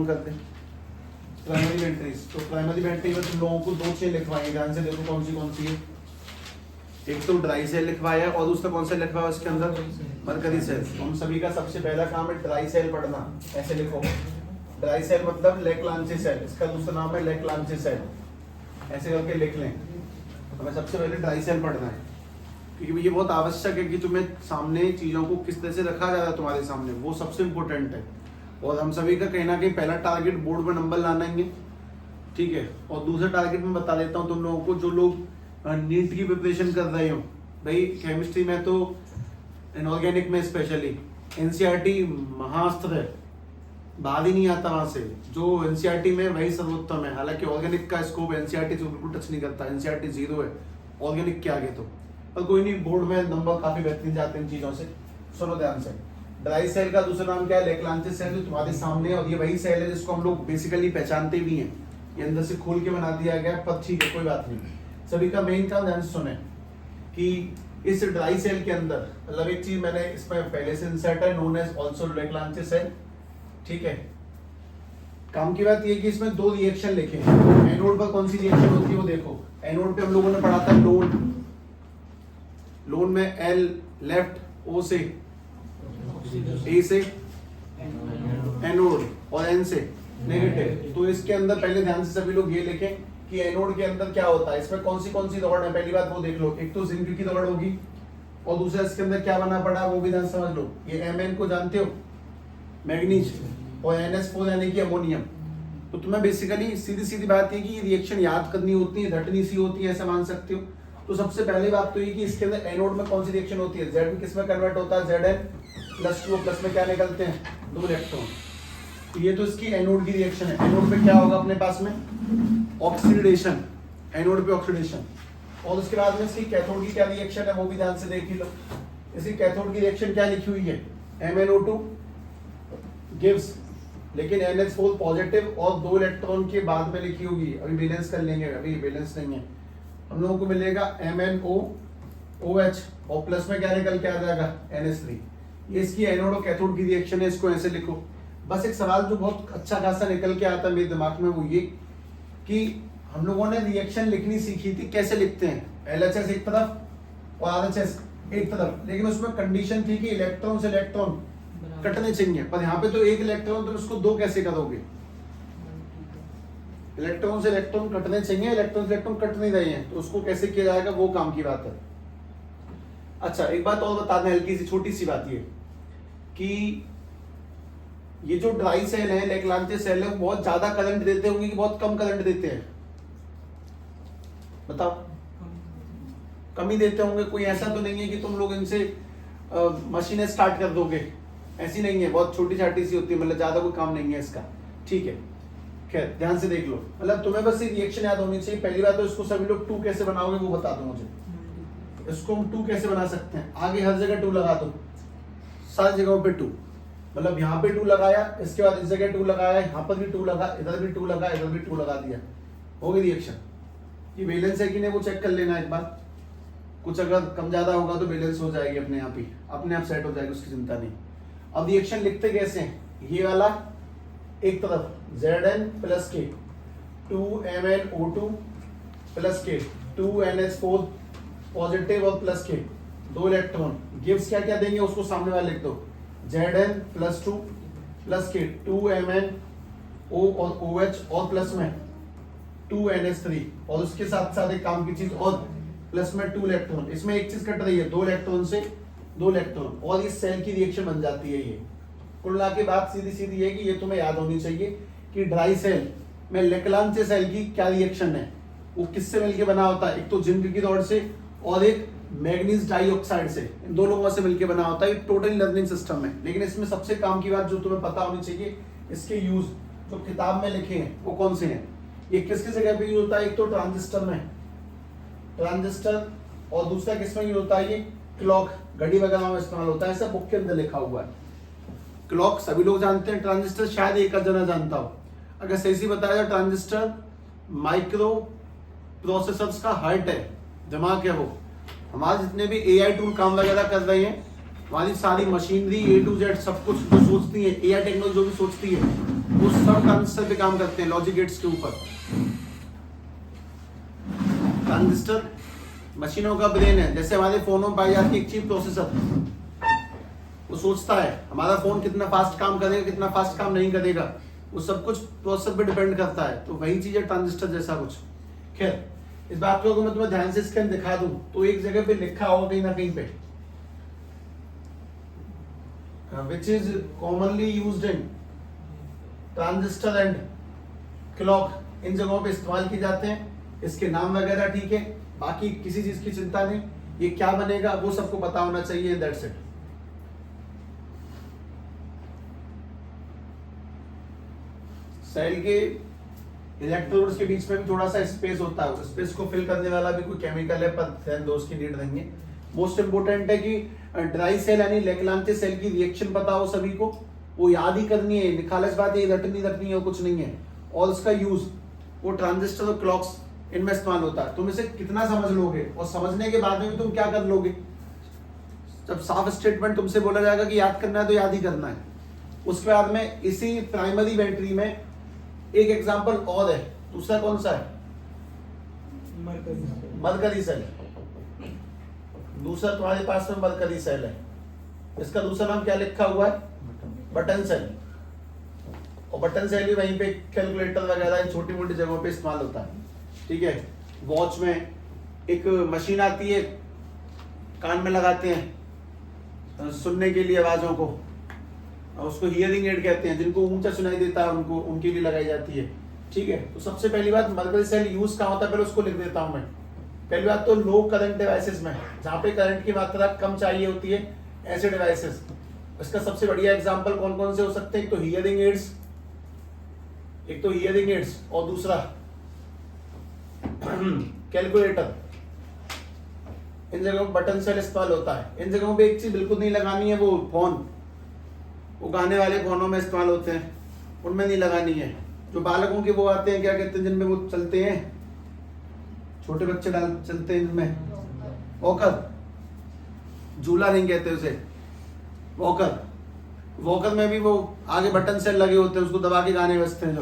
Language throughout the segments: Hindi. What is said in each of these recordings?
करते हैं प्राइमरी बैटरीज। तो प्राइमरी बैटरी में तुम लोगों को दो चीजें लिखवाएंगे, ध्यान से देखो कौन सी है। एक तो ड्राई सेल लिखवाया और दूसरा कौन सा लिखवाया उसके अंदर मरकरी सेल। हम सभी का सबसे पहला काम है ड्राई सेल पढ़ना। ऐसे लिखो, ड्राई सेल मतलब लेक्लांची सेल, इसका दूसरा नाम है लेक्लांची सेल। ऐसे करके लिख लें। हमें सबसे पहले ड्राई सेल पढ़ना है क्योंकि ये बहुत आवश्यक है कि तुम्हें सामने चीजों को किस तरह से रखा जा रहा है तुम्हारे सामने, वो सबसे इम्पोर्टेंट है। और हम सभी का कहीं ना कहीं पहला टारगेट बोर्ड पर नंबर लाना ही है, ठीक है। और दूसरा टारगेट मैं बता देता हूँ तुम लोगों को, जो लोग नीट की प्रिपरेशन कर रहे हो भाई, केमिस्ट्री में तो इनऑर्गेनिक में स्पेशली एनसीईआरटी महाअस्त्र है, बाहर ही नहीं आता वहां से। जो एनसीईआरटी में वही सर्वोत्तम है। हालांकि ऑर्गेनिक का स्कोप एनसीईआरटी से बिल्कुल टच नहीं करता, एनसीईआरटी 0 है ऑर्गेनिक के आगे। तो पर कोई नहीं, बोर्ड में नंबर काफी बेहतरीन जाते हैं इन चीजों से। सुनो ध्यान से, ड्राई सेल का दूसरा नाम क्या है? लेक्लांची सेल, जो तुम्हारे सामने है। और ये वही सेल है जिसको हम लोग बेसिकली पहचानते भी हैं। ये अंदर से खोल के बना दिया गया, पर ठीक है कोई बात नहीं। सभी का मेन काम ध्यान से सुने कि इस ड्राई सेल के अंदर मतलब एक चीज मैंने इसमें पहले से इंसर्ट है, नोन एज आल्सो लेक्लांची सेल, ठीक है। काम की बात ये कि इसमें दो रिएक्शन लिखे हैं। एनोड पर कौन सी रिएक्शन होती है वो देखो। एनोड पे हम लोगों ने पढ़ा था लोन, लोन में एल लेफ्ट, ओ से ए से एनोड और एन से नेगेटिव। तो इसके अंदर पहले ध्यान से सभी लोग ये लिखें कि एनोड के अंदर क्या होता है। इसमें कौन सी दौड़ है, पहली बात वो देख लो। एक तो जिंक की दौड़ होगी और दूसरा इसके अंदर क्या बना पड़ा वो भी ध्यान समझ लो। ये Mn को जानते हो, मैग्नीज, और NH4 यानी कि अमोनियम। तो तुम्हें बेसिकली सीधी बात है कि ये रिएक्शन याद करनी होती है, रटनी सी होती है, ऐसा मान सकते हो। तो सबसे पहली बात तो ये कि इसके अंदर एनोड में कौन सी रिएक्शन होती है, Z किस में कन्वर्ट होता है, Zn+2, प्लस में क्या निकलते हैं, 2 इलेक्ट्रॉन। तो ये तो इसकी एनोड की रिएक्शन है। एनोड पे क्या होगा अपने पास में, ऑक्सीडेशन, एनोड पे ऑक्सीडेशन। और उसके बाद में इसकी कैथोड की क्या रिएक्शन है वो भी ध्यान से देख ही लो। इसकी कैथोड की रिएक्शन क्या लिखी हुई है, MnO2 गिव्स, लेकिन NH4 पॉजिटिव और 2 इलेक्ट्रॉन के बाद में लिखी होगी। अभी बैलेंस कर लेंगे, अभी बैलेंस नहीं है। हम लोगों को मिलेगा MnOOH और प्लस में क्या निकल के आ जाएगा, NH3। ये इसकी एनोड और कैथोड की रिएक्शन है, इसको ऐसे लिखो। बस एक सवाल जो बहुत अच्छा खासा निकल के आता है मेरे दिमाग में, वो ये कि हम लोगों ने रिएक्शन लिखनी सीखी थी, कैसे लिखते हैं, LHS एक तरफ और RHS एक तरफ, लेकिन उसमें कंडीशन थी कि इलेक्ट्रॉन से इलेक्ट्रॉन कटने चाहिए। पर यहाँ पे तो एक इलेक्ट्रॉन, तो उसको दो कैसे करोगे, इलेक्ट्रॉन से इलेक्ट्रॉन कटने चाहिए, इलेक्ट्रॉन से इलेक्ट्रॉन कट नहीं रहे हैं, तो उसको कैसे किया जाएगा वो काम की बात है। अच्छा एक बात और बता दें, हल्की सी छोटी सी बात ये कि ये जो ड्राई सेल है, लेक्लांची सेल है, बहुत ज्यादा करंट देते होंगे कि बहुत कम करंट देते हैं, बताओ। कम ही देते होंगे, कोई ऐसा तो नहीं है कि तुम लोग इनसे मशीनें स्टार्ट कर दोगे, ऐसी नहीं है। बहुत छोटी छाटी सी होती है, मतलब ज्यादा कोई काम नहीं है इसका, ठीक है। खैर ध्यान से देख लो, मतलब तुम्हें बस ये रिएक्शन याद होनी चाहिए। पहली बात तो इसको सभी लोग 2 कैसे बनाओगे वो बता दो मुझे। इसको हम 2 कैसे बना सकते हैं, आगे हर जगह 2 लगा दो, सारी जगहों पे 2। मतलब यहाँ पे 2 लगाया, इसके बाद इस जगह 2 लगाया, यहाँ पर भी 2 लगा, इधर भी 2 लगा, इधर भी 2 लगा दिया, हो गई रिएक्शन। ये बैलेंस है कि नहीं वो चेक कर लेना एक बार। कुछ अगर कम ज्यादा होगा तो बैलेंस हो जाएगी अपने आप ही, अपने आप सेट हो जाएगी, उसकी चिंता नहीं। अब रिएक्शन लिखते कैसे हैं, ये वाला एक तरफ Zn+K 2MnO2 plus K 2NH4 positive और प्लस K 2 इलेक्ट्रॉन गिव्स क्या क्या देंगे उसको सामने वाले लिख दो, Zn+2 प्लस K 2MnO और OH और प्लस में 2NH3 और उसके साथ साथ एक काम की चीज और प्लस में 2 इलेक्ट्रॉन। इसमें एक चीज कट रही है, 2 इलेक्ट्रॉन से 2 इलेक्ट्रॉन, और इस सेल की रिएक्शन बन जाती है ये। कुल मिला के बात सीधी है कि ये तुम्हें याद होनी चाहिए कि ड्राई सेल में लेक्लांची सेल की क्या रिएक्शन है, वो किससे मिलके बना होता है, एक तो जिंक की दौड़ से और एक मैग्नीज डाइऑक्साइड से, इन दो लोगों से मिलके बना होता है। टोटल लर्निंग सिस्टम है, लेकिन इसमें सबसे काम की बात जो तुम्हें पता होनी चाहिए, इसके यूज जो किताब में लिखे हैं वो कौन से हैं। ये किस किस जगह पे यूज होता है, एक तो ट्रांजिस्टर में, ट्रांजिस्टर, और दूसरा किसमें यूज होता है, ये क्लॉक, घड़ी वगैरह में इस्तेमाल होता है, ऐसा बुक के अंदर लिखा हुआ है। क्लॉक सभी लोग जानते हैं, ट्रांजिस्टर शायद एक जना जानता हो। अगर सही से बताया जाए, ट्रांजिस्टर माइक्रो प्रोसेसर्स का हार्ट है, दिमाग है वो। हमारे जितने भी AI टूल काम वगैरह कर रहे हैं, हमारी सारी मशीनरी A to Z सब कुछ जो सोचती है, AI टेक्नोलॉजी जो भी सोचती है, वो सब ट्रांजिस्टर पे काम करते हैं, लॉजिक गेट्स के ऊपर। ट्रांजिस्टर मशीनों का ब्रेन है, जैसे हमारे फोनों में पाई जाती है एक चीप प्रोसेसर, वो सोचता है हमारा फोन कितना फास्ट काम करेगा, कितना फास्ट काम नहीं करेगा, वो सब कुछ प्रोसेसर पे डिपेंड करता है। तो वही चीज है ट्रांजिस्टर जैसा कुछ। खैर, इस बात को अगर मैं तुम्हें ध्यान से स्कैन दिखा दूं तो एक जगह पे लिखा होगा कहीं ना कहीं पे, which is commonly used in transistor and clock, इन जगहों पे इस्तेमाल किए जाते हैं। इसके नाम वगैरह ठीक है, बाकी किसी चीज की चिंता नहीं, ये क्या बनेगा वो सबको पता होना चाहिए, दैट्स इट। सेल के इलेक्ट्रोड्स के बीच में भी थोड़ा सा स्पेस होता है, स्पेस को फिल करने वाला भी कोई केमिकल है, पर ध्यान दो उसकी नीड नहीं है। मोस्ट इंपोर्टेंट है कि ड्राई सेल यानी लेक्लांते सेल की रिएक्शन पता हो सभी को, वो याद ही करनी है, निखालस बात ये रटनी रखनी है, कुछ नहीं है। और उसका यूज वो ट्रांजिस्टर और क्लॉक्स इनमें इस्तेमाल होता है। तुम इसे कितना समझ लोगे और समझने के बाद में भी तुम क्या कर लोगे, जब साफ स्टेटमेंट तुमसे बोला जाएगा कि याद करना है तो याद ही करना है। उसके बाद में इसी प्राइमरी बैटरी में एक एग्जांपल और है, दूसरा कौन सा है, मरकरी सेल। दूसरा तुम्हारे पास में मरकरी सेल है, इसका दूसरा नाम क्या लिखा हुआ है, बटन सेल। और बटन सेल भी वहीं पे कैलकुलेटर वगैरह इन छोटी मोटी जगहों पे इस्तेमाल होता है। ठीक है, वॉच में एक मशीन आती है, कान में लगाते हैं सुनने के लिए आवाजों को, उसको हियरिंग एड कहते हैं, जिनको ऊंचा सुनाई देता है उनको, उनके लिए लगाई जाती है। ठीक है, तो सबसे पहली बात मरकरी सेल यूज कहाँ होता है, पहले उसको लिख देता हूं मैं। पहली बात तो लो करंट डिवाइसेस में, जहां पे करंट की मात्रा कम चाहिए होती है, ऐसे डिवाइसेस। इसका सबसे बढ़िया एग्जांपल कौन कौन से हो सकते हैं, एक तो हियरिंग एड्स, और दूसरा कैलकुलेटर। इन जगहों बटन सेल इस्तेमाल होता है। इन जगहों पे एक चीज बिल्कुल नहीं लगानी है, वो फोन, वो गाने वाले फोनों में इस्तेमाल होते हैं, उनमें नहीं लगानी है। जो बालकों के वो आते हैं, क्या कहते हैं जिनमें वो चलते हैं, छोटे बच्चे डाल चलते हैं जिनमें, वॉकर, झूला नहीं कहते उसे, वॉकर। वॉकर में भी वो आगे बटन सेल लगे होते हैं, उसको दबा के गाने बजते हैं जो।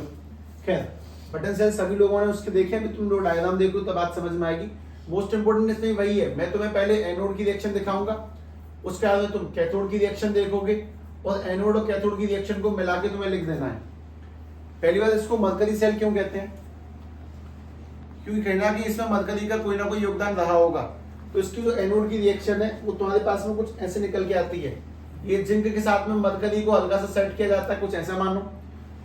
खैर, बटन सेल सभी लोगों ने उसके देखे भी, तुम लोग डायग्राम देखो तो बात समझ में आएगी। मोस्ट इंपोर्टेंट इसमें वही है, मैं तुम्हें पहले एनोड की रिएक्शन दिखाऊंगा, उसके बाद में तुम कैथोड की रिएक्शन देखोगे, और एनोड और कैथोड की रिएक्शन को मिला के तुम्हें लिख देना है। पहली बात, इसको मरकरी सेल क्यों कहते हैं, क्योंकि कहना कि इसमें मरकरी का कोई ना कोई योगदान रहा होगा। तो इसकी जो एनोड की रिएक्शन है वो तुम्हारे पास में कुछ ऐसे निकल के आती है, ये जिंक के साथ में मरकरी को हल्का सा सेट किया जाता है, कुछ ऐसा मानो।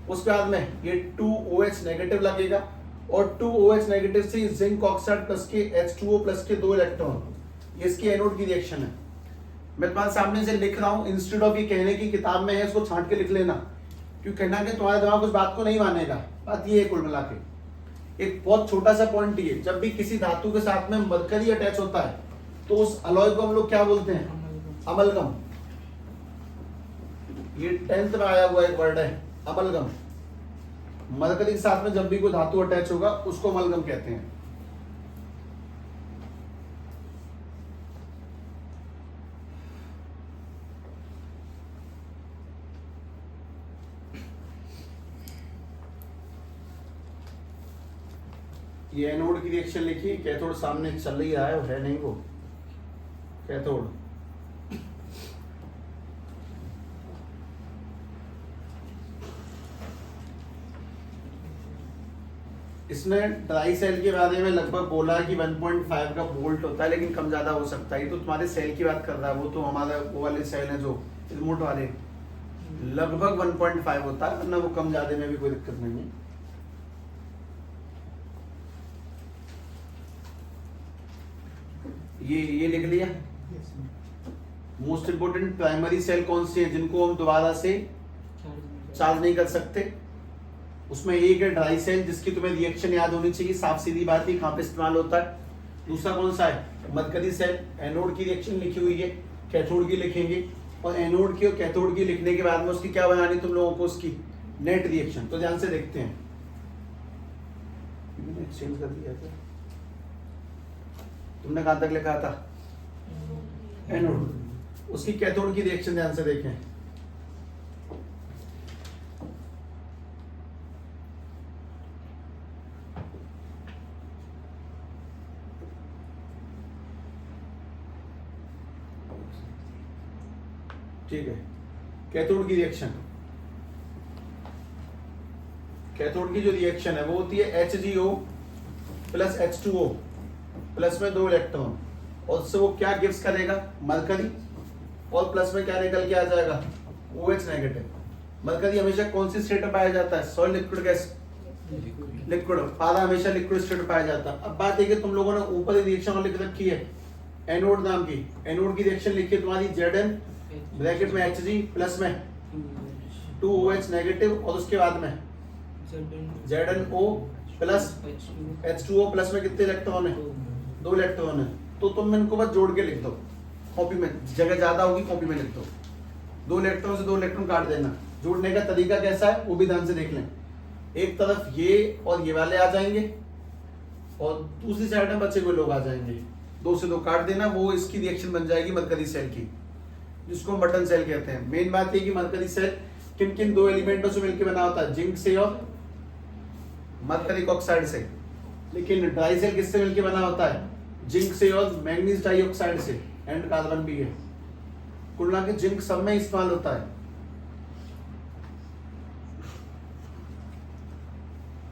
उसके बाद में ये 2OH नेगेटिव लगेगा, और 2OH नेगेटिव से जिंक ऑक्साइड प्लस के H2O प्लस के 2 इलेक्ट्रॉन, ये इसकी एनोड की रिएक्शन है। मैं तुम्हारे सामने से लिख रहा हूँ, इंस्टेड ऑफ ये कहने की किताब में है इसको छांट के लिख लेना, क्योंकि कहना कि तुम्हारा दिमाग उस बात को नहीं मानेगा। बात ये है कुल मिला के, एक बहुत छोटा सा पॉइंट ये, जब भी किसी धातु के साथ में मरकरी अटैच होता है तो उस अलॉय को हम लोग क्या बोलते हैं, अमलगम। ये 10th में आया हुआ एक वर्ड है, अमलगम। मरकरी के साथ में जब भी कोई धातु अटैच होगा उसको अमलगम कहते हैं। ये एनोड की रिएक्शन लिखी, कैथोड सामने चल रही रहा है नहीं वो कैथोड। इसमें ड्राई सेल के बारे में लगभग बोला है कि 1.5 का वोल्ट होता है, लेकिन कम ज्यादा हो सकता है। तो तुम्हारे सेल की बात कर रहा है, वो तो हमारा वो वाले सेल है जो रिमोट वाले, लगभग 1.5 होता है, वरना वो कम ज्यादा में भी कोई दिक्कत नहीं है। ये लिख लिया। मोस्ट इंपोर्टेंट प्राइमरी सेल कौन सी है जिनको हम दोबारा से चार्ज नहीं कर सकते, उसमें एक है ड्राई सेल, जिसकी तुम्हें रिएक्शन याद होनी चाहिए, साफ सीधी बात है, कहां पे इस्तेमाल होता है। दूसरा कौन सा है, मरकरी सेल। एनोड की रिएक्शन लिखी हुई है, कैथोड की लिखेंगे, और एनोड की और कैथोड की लिखने के बाद में उसकी क्या बनानी तुम लोगों को, उसकी नेट रिएक्शन। तो ध्यान से देखते हैं, एक्सचेंज कर दिया था, तुमने कहां तक लिखा था, एनोड। उसकी कैथोड की रिएक्शन ध्यान से देखें। ठीक है। कैथोड की रिएक्शन, कैथोड की जो रिएक्शन है वो होती है HgO प्लस H2O प्लस में 2 इलेक्ट्रॉन, और उससे वो क्या गिव्स करेगा, मरकरी, और प्लस में क्या निकल के आ जाएगा, OH नेगेटिव। मरकरी हमेशा कौन सी स्टेट में पाया जाता है, सॉलिड, लिक्विड, गैस, लिक्विड। पारा हमेशा लिक्विड स्टेट में पाया जाता है। अब बात है कि तुम लोगों ने ऊपर ही रिएक्शन लिख रखी है एनोड नाम की, एनोड की रिएक्शन लिखी है तुम्हारी Zn ब्रैकेट में Hg प्लस में 2OH नेगेटिव, और उसके बाद में ZnO प्लस H2O प्लस में कितने इलेक्ट्रॉन है, 2 इलेक्ट्रॉन है। तो तुम इनको बस जोड़ के लिख दो कॉपी में, जगह ज्यादा होगी कॉपी में लिख दो, 2 इलेक्ट्रॉन से 2 इलेक्ट्रॉन काट देना। जोड़ने का तरीका कैसा है वो भी ध्यान से देख लें। एक तरफ ये और ये वाले आ जाएंगे और दूसरी साइड में बचे हुए लोग आ जाएंगे, 2 से 2 काट देना, वो इसकी रिएक्शन बन जाएगी मरकरी सेल की, जिसको हम बटन सेल कहते हैं। मेन बात ये कि मरकरी सेल किन किन 2 एलिमेंटों से मिलकर बना होता है, जिंक से और मरकरिक ऑक्साइड से। लेकिन ड्राई सेल किससे मिलकर बना होता है, जिंक से और मैंगनीज डाइऑक्साइड से, एंड कार्बन भी है। कुल मिला के जिंक सब में इस्तेमाल होता है।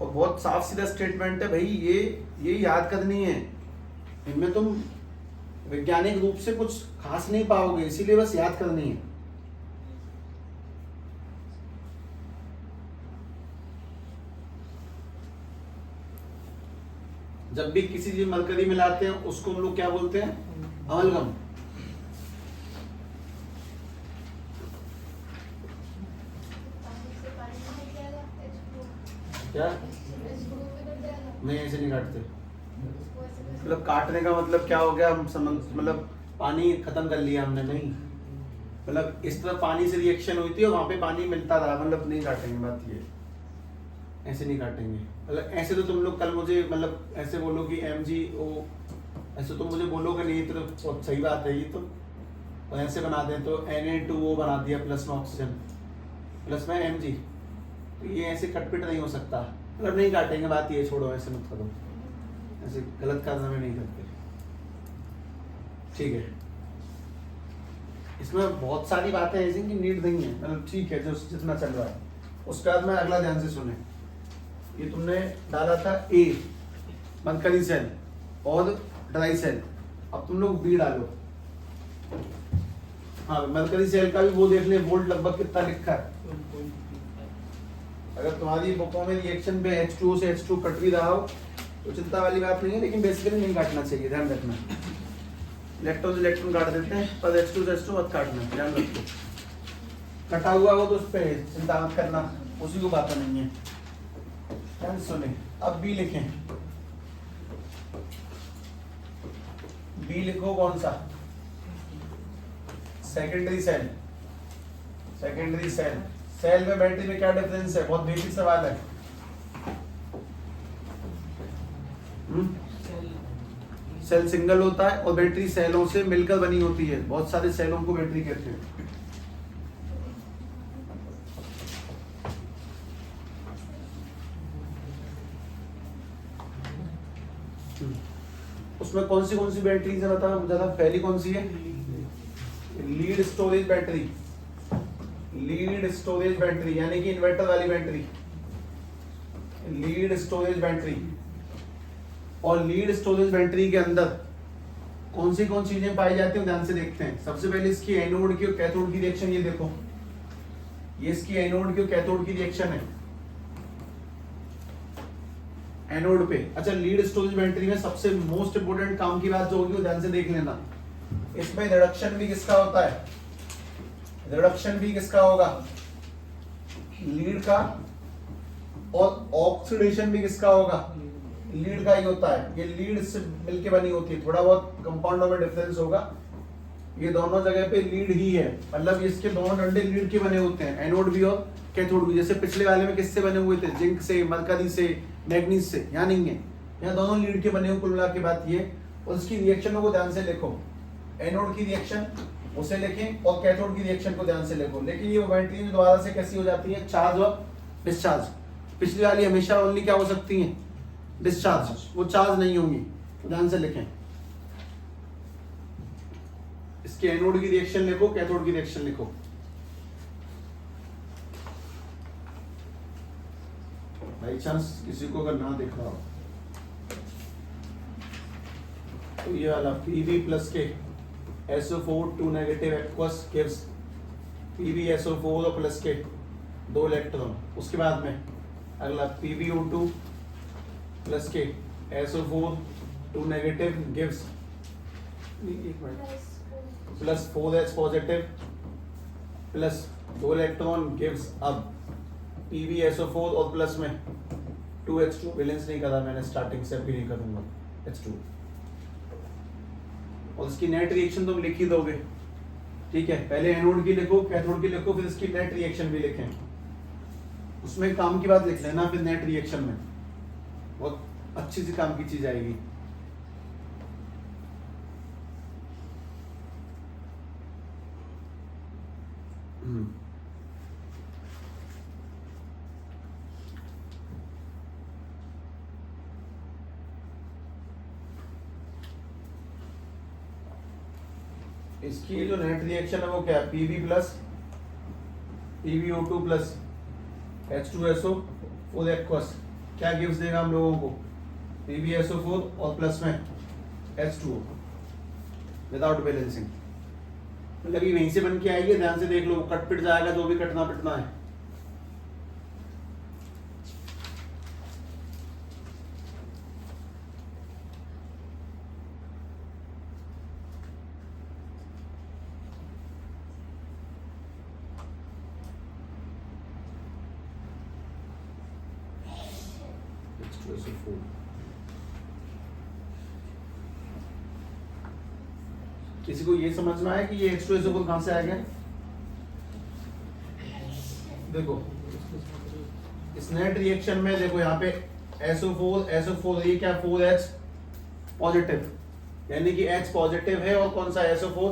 और बहुत साफ सीधा स्टेटमेंट है भाई, ये याद करनी है, इनमें तुम वैज्ञानिक रूप से कुछ खास नहीं पाओगे, इसीलिए बस याद करनी है। जब भी किसी चीज मरकरी मिलाते हैं उसको हम लोग क्या बोलते हैं, अमलगम। क्या नहीं, ऐसे नहीं काटते। मतलब काटने का मतलब क्या हो गया, हम समझ, मतलब पानी खत्म कर लिया हमने, नहीं, मतलब इस तरह पानी से रिएक्शन हुई थी और वहां पे पानी मिलता रहा, मतलब नहीं काटेंगे। बात ये ऐसे नहीं काटेंगे। मतलब ऐसे तो तुम लोग कल मुझे मतलब ऐसे बोलो कि MgO, ऐसे तुम मुझे बोलोगे नहीं, तो बहुत सही बात है ये तो। और ऐसे बना दें तो Na2O बना दिया प्लस में ऑक्सीजन प्लस में Mg, तो ये ऐसे कटपिट नहीं हो सकता। मतलब नहीं काटेंगे, बात ये, छोड़ो, ऐसे मत करो, ऐसे गलत कारनामे नहीं करते, ठीक है। इसमें बहुत सारी बातें ऐसी कि नीड नहीं है, मतलब ठीक है जो जितना चल रहा है। उसके बाद में अगला ध्यान से सुने, ये तुमने डाला था A मरकरी सेल और ड्राई सेल, अब तुम लोग B डालो। हाँ, मरकरी सेल का भी वो देख ले, वोल्ट लगभग कितना लिखा है। अगर तुम्हारी बुकों में रिएक्शन पे H2O से H2 कट भी रहा हो तो चिंता वाली बात नहीं है, लेकिन बेसिकली नहीं काटना चाहिए, ध्यान रखना। इलेक्ट्रॉन से इलेक्ट्रॉन काट देते हैं, पर H2 से H2 मत काटना, ध्यान रखो। कटा हुआ हो तो उस पर चिंता मत करना, उसी को बात नहीं है। ध्यान सुने, अब B लिखें। B लिखो कौन सा, secondary cell. Secondary cell, cell में बैटरी में क्या डिफरेंस है, बहुत बेसिक सवाल है। सेल सिंगल होता है और बैटरी सेलों से मिलकर बनी होती है, बहुत सारे सेलों को बैटरी कहते हैं। उसमें कौन सी बैटरी है बता ज्यादा, पहली कौन सी है, lead storage battery. Lead storage battery यानी कि इन्वर्टर वाली बैटरी, लीड स्टोरेज बैटरी। और लीड स्टोरेज बैटरी के अंदर कौन सी चीजें पाई जाती हैं, ध्यान से देखते हैं। सबसे पहले इसकी एनोड की और कैथोड की रिएक्शन, ये देखो, ये इसकी एनोड की और कैथोड की रिएक्शन है एनोड पे। अच्छा, लीड स्टोरेज बैटरी में सबसे मोस्ट इंपोर्टेंट काम की बात जो होगी वो ध्यान से देख लेना। इसमें रिडक्शन भी किसका होता है, रिडक्शन भी किसका होगा, लीड का, और ऑक्सीडेशन भी किसका होगा, लीड का ही होता है। ये लीड से मिलके बनी होती है, थोड़ा बहुत कंपाउंडों में डिफरेंस होगा, ये दोनों जगह पे लीड ही है, मतलब इसके दोनों डंडे लीड के बने होते हैं, एनोड भी और कैथोड भी। जैसे पिछले वाले में किससे बने हुए थे, जिंक से, मरकरी से, मैग्नीज से, यहाँ नहीं है, यहाँ दोनों लीड के बने हुए। कुल मिला के बात ये, और इसकी रिएक्शनों को ध्यान से लिखो, एनोड की रिएक्शन उसे लिखें और कैथोड की रिएक्शन को ध्यान से लिखो। लेकिन ये बैटरी दोबारा से कैसी हो जाती है, चार्ज और डिस्चार्ज। पिछली वाली हमेशा ओनली क्या हो सकती है, डिस्चार्ज, वो चार्ज नहीं होंगी, तो ध्यान से लिखें। इसके एनोड की रिएक्शन लिखो, कैथोड की रिएक्शन लिखो। बाई चांस किसी को अगर ना दिख रहा हो तो ये वाला Pb प्लस के SO4 2 negative aqueous gives PbSO4 और प्लस के 2 इलेक्ट्रॉन। उसके बाद में अगला PbO2 प्लस के SO4 2 negative gives plus 4H positive plus 2 electron gives अब PbSO4 और प्लस में 2H2 बैलेंस नहीं करा मैंने स्टार्टिंग से, भी नहीं करूंगा H2 और इसकी नेट रिएक्शन तुम लिख ही दोगे, ठीक है। पहले एनोड की लिखो, कैथोड की लिखो, फिर इसकी नेट रिएक्शन भी लिखें। उसमें काम की बात लिख लेना, फिर नेट रिएक्शन में बहुत अच्छी सी काम की चीज आएगी। इसकी जो नेट रिएक्शन है वो क्या है, Pb plus PbO2 plus H2SO4 aqueous क्या गिव्स देगा हम लोगों को, PbSO4 और प्लस में H2O विदाउट बैलेंसिंग। मतलब ये वहीं से बन के आएगी, ध्यान से देख लो, कट पिट जाएगा जो भी कटना पिटना है। H2SO4 किसी को ये समझ में आया कि ये H2SO4 कहां से आ गया? देखो इस नेट रिएक्शन में देखो यहाँ पे SO4 ये क्या 4H पॉजिटिव, यानी कि H पॉजिटिव है और कौन सा SO4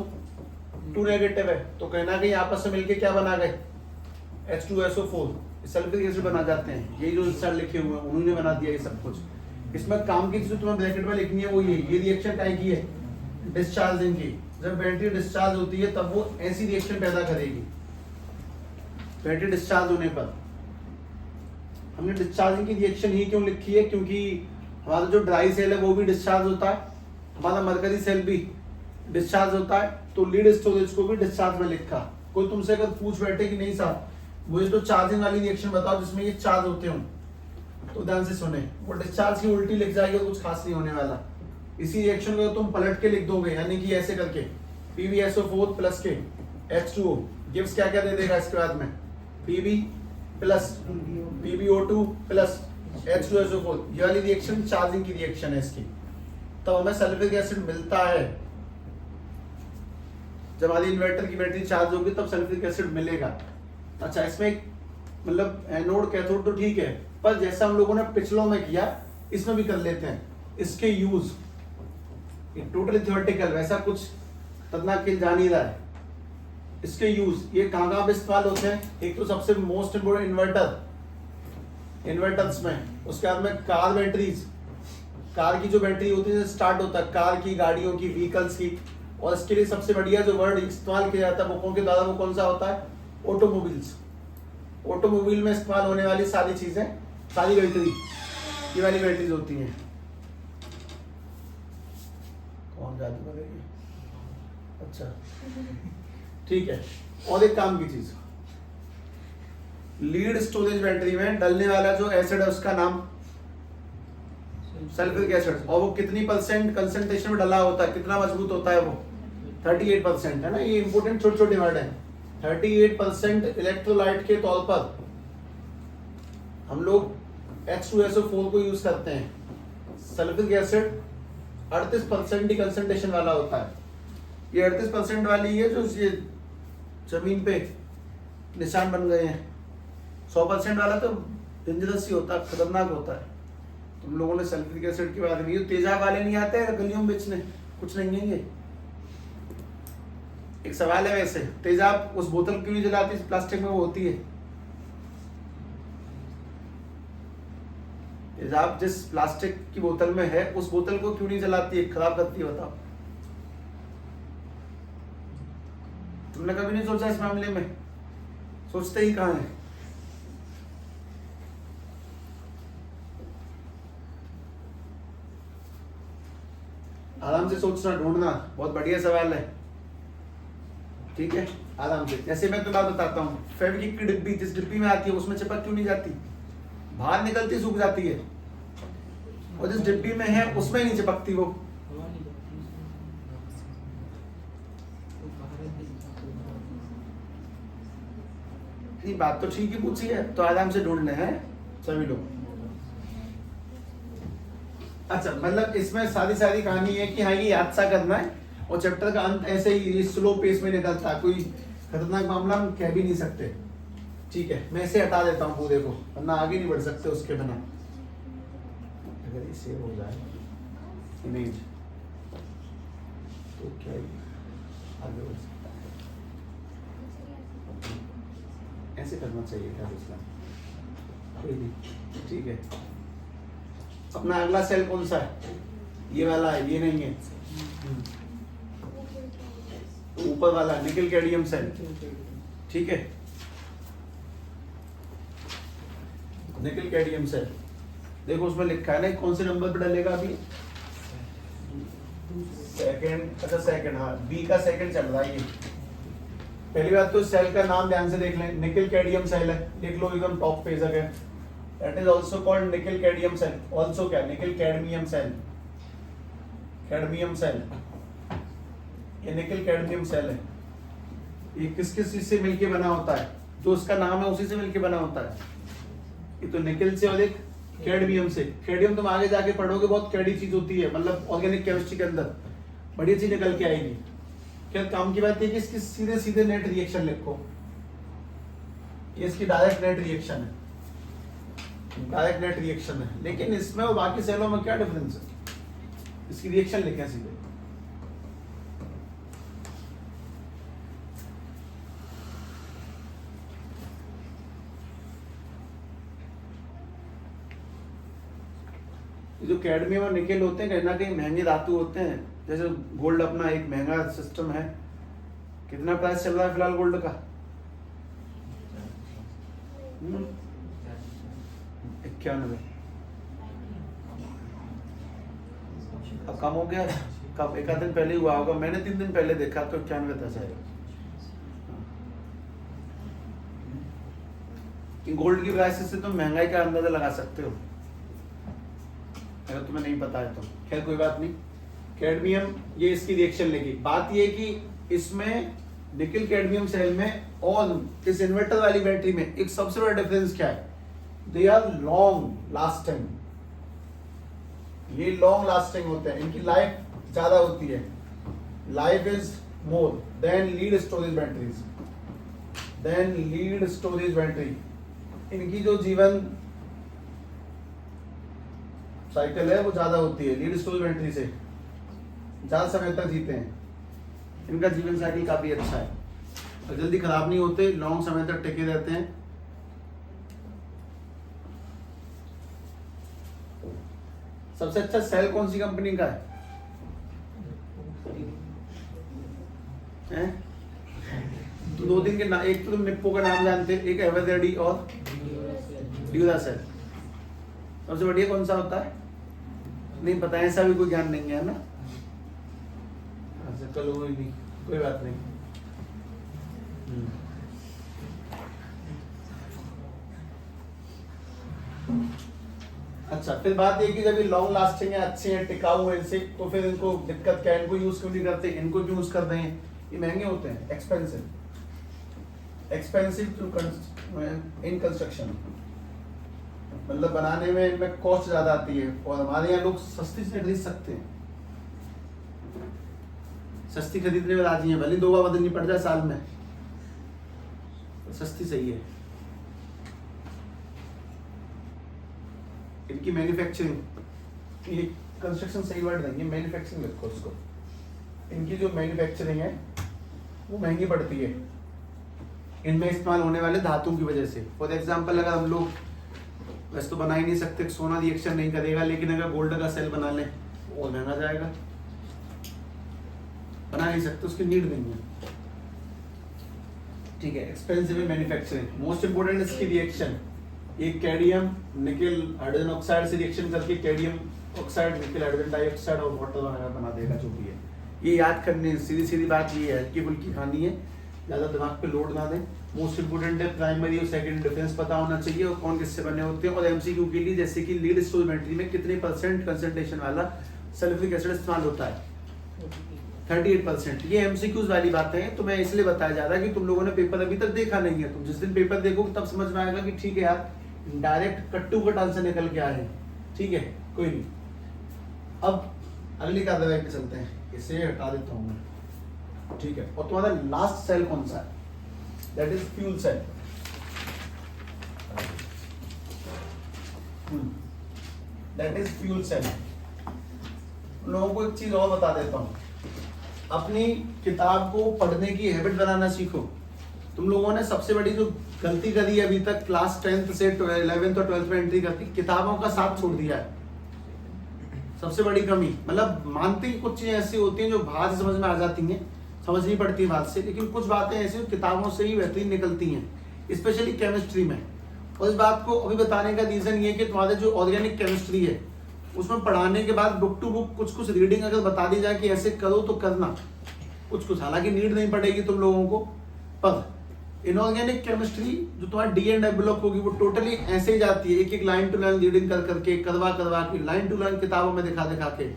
2 नेगेटिव है, तो कहना कि आपस में मिलके क्या बना गए H2SO4 सल्फ्यूरिक एसिड बना जाते हैं। यही जो सर लिखे हुए हैं उन्होंने बना दिया ये सब कुछ। इसमें काम की चीज तुम्हें ब्रैकेट में लिखनी है वो ये रिएक्शन काय की है, डिस्चार्जिंग की। जब बैटरी डिस्चार्ज होती है तब वो ऐसी रिएक्शन पैदा करेगी। बैटरी डिस्चार्ज होने पर हमने डिस्चार्जिंग की रिएक्शन ही क्यों लिखी है, क्योंकि हमारा जो ड्राई सेल है वो भी डिस्चार्ज होता है, हमारा मरकरी सेल भी डिस्चार्ज होता है, तो लीड स्टोरेज को भी डिस्चार्ज में लिखा। कोई तुमसे अगर पूछ बैठे कि नहीं साहब मुझे तो चार्जिंग वाली रिएक्शन बताओ जिसमें ये चार्ज होते हो, तो ध्यान से सुने, वो डिस्चार्ज की उल्टी लिख जाएगी और कुछ खास नहीं होने वाला। इसी रिएक्शन को तुम पलट के लिख दोगे, यानी कि ऐसे करके PbSO4 प्लस के H2O गिव्स क्या क्या दे देगा इसके बाद में Pb plus PbO2 plus H2SO4। ये वाली रिएक्शन चार्जिंग की रिएक्शन है इसकी। तब हमें सल्फ्यूरिक एसिड मिलता है, जब हमारी इन्वर्टर की बैटरी चार्ज होगी तब सल्फ्यूरिक एसिड मिलेगा। अच्छा इसमें मतलब एनोड कैथोड तो ठीक है, पर जैसा हम लोगों ने पिछलों में किया इसमें भी कर लेते हैं। इसके यूज टोटली थ्योरेटिकल, वैसा कुछ खतरनाक के जा नहीं रहा है। इसके यूज ये कहाँ कहाँ पे इस्तेमाल होते हैं, एक तो सबसे मोस्ट इम्पोर्टेंट इन्वर्टर्स में, उसके बाद में कार बैटरीज, कार की जो बैटरी होती है स्टार्ट होता है कार की, गाड़ियों की, व्हीकल्स की। और इसके लिए सबसे बढ़िया जो वर्ड इस्तेमाल किया जाता है बुकों के द्वारा वो कौन सा होता है, ऑटोमोबाइल्स। ऑटोमोबाइल में इस्तेमाल होने वाली सारी चीजें, सारी बैटरी ये वाली बैटरीज होती हैं। कौन जादू करेगी? अच्छा ठीक है। और एक काम की चीज, लीड स्टोरेज बैटरी में डलने वाला जो एसिड है उसका नाम सल्फ्यूरिक एसिड, और वो कितनी परसेंट कंसंट्रेशन में डला होता है, कितना मजबूत होता है वो 38% है ना। ये इंपोर्टेंट छोटे छोटे वर्ड है। 38% इलेक्ट्रोलाइट के तौर पर हम लोग H2SO4 को यूज करते हैं। सल्फ्यूरिक एसिड 38% ही कंसंट्रेशन वाला होता है। ये 38% वाली है जो ये जमीन पे निशान बन गए हैं। 100% वाला तो डेंजरस ही होता है, खतरनाक होता है। तुम लोगों ने सल्फ्यूरिक एसिड की बात नहीं, तेजाब वाले नहीं आते हैं गलियों में बेचने, कुछ नहीं है ये। एक सवाल है वैसे, तेजाब उस बोतल क्यों नहीं जलाती प्लास्टिक में वो होती है? तेजाब जिस प्लास्टिक की बोतल में है उस बोतल को क्यों नहीं जलाती है, खराब करती है, बताओ। तुमने कभी नहीं सोचा इस मामले में? सोचते ही कहाँ है? आराम से सोचना, ढूंढना, बहुत बढ़िया सवाल है, ठीक है, आराम से। जैसे मैं तुम्हें बताता हूँ, फेविक्विक की डिब्बी जिस डिब्बी में आती है उसमें चिपक क्यों नहीं जाती? बाहर निकलती सूख जाती है, और जिस डिब्बी में है उसमें नहीं चिपकती वो। ये बात तो ठीक ही पूछी है, तो आराम से ढूंढने हैं सभी लोग। अच्छा, मतलब इसमें सारी कहानी है कि हाँ ये याद सा करना है, और चैप्टर का अंत ऐसे ही स्लो पेस में निकलता है, कोई खतरनाक मामला हम कह भी नहीं सकते, ठीक है। मैं इसे हटा देता हूँ पूरे को, वरना आगे नहीं बढ़ सकते उसके बिना। अगर ये सेव हो जाए इमेज तो क्या आगे बढ़ सकता है, ऐसे करना चाहिए था दूसरा, कोई नहीं, ठीक है। अपना अगला सेल कौन सा है? ये वाला है, ये नहीं है, तो ऊपर वाला निकल कैडमियम सेल, ठीक है, निकल कैडमियम सेल। देखो उसमें लिखा है ना, कौन से नंबर पे डलेगा अभी? सेकंड, अच्छा सेकंड, हाँ बी का सेकंड चल रहा है ये। पहली बात तो सेल का नाम ध्यान से देख लें, निकल कैडमियम सेल है, देख लो एकदम टॉप पेज है, that is also called nickel cadmium cell. Also क्या? Nickel cadmium cell, cadmium cell, ये निकल कैडमियम सेल है। ये किस किस चीज से मिलके बना होता है? जो उसका नाम है उसी से मिलके बना होता है। ये तो निकल से और एक कैडमियम से। कैडमियम तुम आगे जाके पढ़ोगे, बहुत कैडी चीज होती है, मतलब ऑर्गेनिक केमिस्ट्री के अंदर बड़ी चीज निकल के आएगी। क्या काम की बात है कि इसकी सीधे सीधे नेट रिएक्शन लिखो, ये इसकी डायरेक्ट नेट रिएक्शन है, डायरेक्ट नेट रिएक्शन है। लेकिन इसमें और बाकी सेलों में क्या डिफरेंस है? इसकी रिएक्शन लिखें सीधे। जो कैडमियम और निकेल होते हैं, कहीं ना कहीं महंगे धातु होते हैं। जैसे गोल्ड अपना एक महंगा सिस्टम है। कितना प्राइस चल रहा है फिलहाल गोल्ड का? 91। अब कम हो गया, कब? एक आध दिन पहले हुआ होगा, मैंने 3 दिन पहले देखा तो 91 था शायद। गोल्ड की प्राइस से तुम महंगाई का अंदाजा लगा सकते हो, अगर तुम्हें नहीं पता है तो। खैर कोई बात नहीं। कैडमियम, ये इसकी रिएक्शन लेगी। बात ये कि इसमें निकल कैडमियम सेल में और इस इन्वर्टर वाली बैटरी में एक सबसे बड़ा डिफरेंस क्या है? दे आर लॉन्ग लास्टिंग, ये लॉन्ग लास्टिंग होते हैं, इनकी लाइफ ज्यादा होती है। Life is more than lead storage batteries, than lead storage battery. इनकी जो जीवन साइकिल है वो ज्यादा होती है, लीड स्टोरेज बैटरी से ज्यादा समय तक जीते हैं। इनका जीवन साइकिल काफी अच्छा है और जल्दी खराब नहीं होते, लॉन्ग समय तक टिके रहते हैं। सबसे अच्छा सेल कौन सी कंपनी का है? तो 2 दिन के ना, एक तो तुम निप्पो का नाम जानते, एक एवरेडी और ड्यूरासेल। सबसे बढ़िया कौन सा होता है? नहीं पता, ऐसा भी कोई ज्ञान नहीं है ना। अच्छा चलो कोई नहीं, कोई बात नहीं। अच्छा, फिर बात ये कि जब ये लॉन्ग लास्टिंग है, अच्छे हैं, टिकाऊ है इनसे, तो फिर इनको दिक्कत क्या है? इनको यूज क्यों नहीं करते? इनको क्यों यूज करते हैं? ये महंगे होते हैं, expensive, expensive to in construction, मतलब बनाने में इनमें कॉस्ट ज्यादा आती है। और हमारे यहाँ लोग सस्ती से खरीद सकते हैं, सस्ती खरीदने में राजी हैं, भले 2 बार बदलनी पड़ जाए साल में, सस्ती सही है। इनकी मैन्युफैक्चरिंग, ये कंस्ट्रक्शन सही वर्ड नहीं है, मैन्युफैक्चरिंग लिखो उसको। इनकी जो मैन्युफैक्चरिंग है वो महंगी पड़ती है इनमें इस्तेमाल होने वाले धातुओं की वजह से। फॉर एग्जाम्पल, अगर हम लोग वैसे तो बना ही नहीं सकते, सोना रिएक्शन नहीं करेगा, लेकिन अगर गोल्ड का सेल बना लें वो महंगा जाएगा, बना नहीं सकते, उसकी नीड नहीं है, ठीक है। Expensive manufacturing. मोस्ट इंपोर्टेंट इसकी रिएक्शन, ये कैडमियम निकल हाइड्रोजन ऑक्साइड से रिएक्शन करके कैडमियम ऑक्साइड निकल हाइड्रोजन डाइऑक्साइड और वाटर वगैरह बना देगा जो भी है। ये याद करने सीधी सीधी बात ये है, हल्की फुल्की कहानी है, ज़्यादा दिमाग पे लोड ना दें। मोस्ट इंपोर्टेंट है प्राइमरी और सेकेंडरी डिफरेंस पता होना चाहिए और कौन किससे बने होते हैं। और एमसीक्यू के लिए जैसे कि लीड स्टोर बैटरी में कितने % कंसंट्रेशन वाला सल्फ्यूरिक एसिड इस्तेमाल होता है, 38%। ये एमसीक्यूज वाली बातें हैं, तो मैं इसलिए बताया जा रहा है कि तुम लोगों ने पेपर अभी तक देखा नहीं है। तुम जिस दिन पेपर देखोगे तब समझ में आएगा कि ठीक है यार, डायरेक्ट कट्टू कट आंसर निकल के आए हैं। ठीक है, कोई नहीं। अब अगली कार्रवाई पे चलते हैं, इसे हटा देता हूं मैं। ठीक है, और तुम्हारा लास्ट सेल कौन सा है? That is fuel cell. That is fuel cell. लोगों को एक चीज और बता देता हूं, अपनी किताब को पढ़ने की हैबिट बनाना सीखो। तुम लोगों ने सबसे बड़ी जो गलती करी है अभी तक क्लास 10th से 11th और 12th में एंट्री करती, किताबों का साथ छोड़ दिया है। सबसे बड़ी कमी, मतलब मानते ही कुछ चीजें ऐसी होती हैं जो बाहर से समझ में आ जाती हैं, समझनी पड़ती है बात से, लेकिन कुछ बातें ऐसी किताबों से ही बेहतरीन निकलती हैं, स्पेशली केमिस्ट्री में। और इस बात को अभी बताने का रीजन ये है कि तुम्हारे जो ऑर्गेनिक केमिस्ट्री है उसमें पढ़ाने के बाद बुक टू बुक कुछ कुछ रीडिंग अगर बता दी जाए कि ऐसे करो तो करना, कुछ कुछ, हालांकि नीड नहीं पड़ेगी तुम लोगों को, पर इनऑर्गेनिक केमिस्ट्री जो तुम्हारा डी एंड एफ ब्लॉक होगी वो टोटली ऐसे ही जाती है, एक एक लाइन टू लाइन रीडिंग कर करके, करवा करवा के, लाइन टू लाइन किताबों में दिखा दिखा के,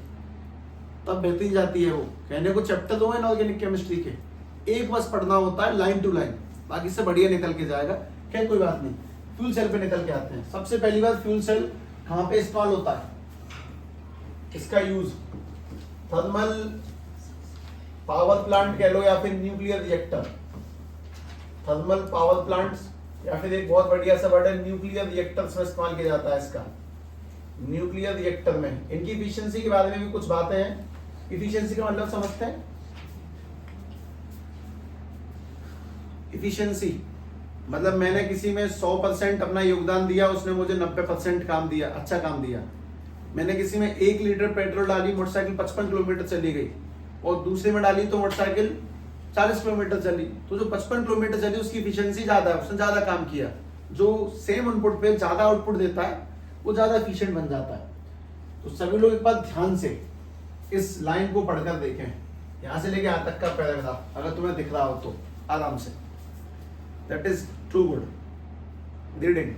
तब बेहतरीन जाती है वो। कहने को चैप्टर दो है इनऑर्गेनिक केमिस्ट्री के, एक बस पढ़ना होता है लाइन टू लाइन, बाकी से बढ़िया निकल के जाएगा। खैर कोई बात नहीं, फ्यूल सेल पे निकल के आते हैं। सबसे पहली बार फ्यूल सेल कहाँ पे इस्तेमाल होता है? इसका यूज थर्मल पावर प्लांट कह लो या फिर nuclear reactor. Thermal power plants या फिर एक बहुत बढ़िया सा वर्ड है न्यूक्लियर रिएक्टर्स में इस्तेमाल किया जाता है इसका। न्यूक्लियर रिएक्टर में इनकी इफिशिएंसी के बारे में भी कुछ बातें हैं। इफिशिएंसी का मतलब समझते हैं? इफिशिएंसी मतलब मैंने किसी में 100% अपना योगदान दिया, उसने मुझे 90% काम दिया, अच्छा काम दिया। मैंने किसी में 1 लीटर पेट्रोल डाली, मोटरसाइकिल 55 किलोमीटर चली गई, और दूसरे में डाली तो मोटरसाइकिल 40 किलोमीटर चली, तो जो 55 किलोमीटर चली उसकी इफिशिएंसी ज्यादा है, उसने ज्यादा काम किया। जो सेम इनपुट पे ज्यादा आउटपुट देता है वो ज्यादा एफिशिएंट बन जाता है। तो सभी लोग एक बार ध्यान से इस लाइन को पढ़कर देखें, यहां से लेके यहां तक का पैराग्राफ अगर तुम्हें दिख रहा हो तो आराम से। That is too good reading.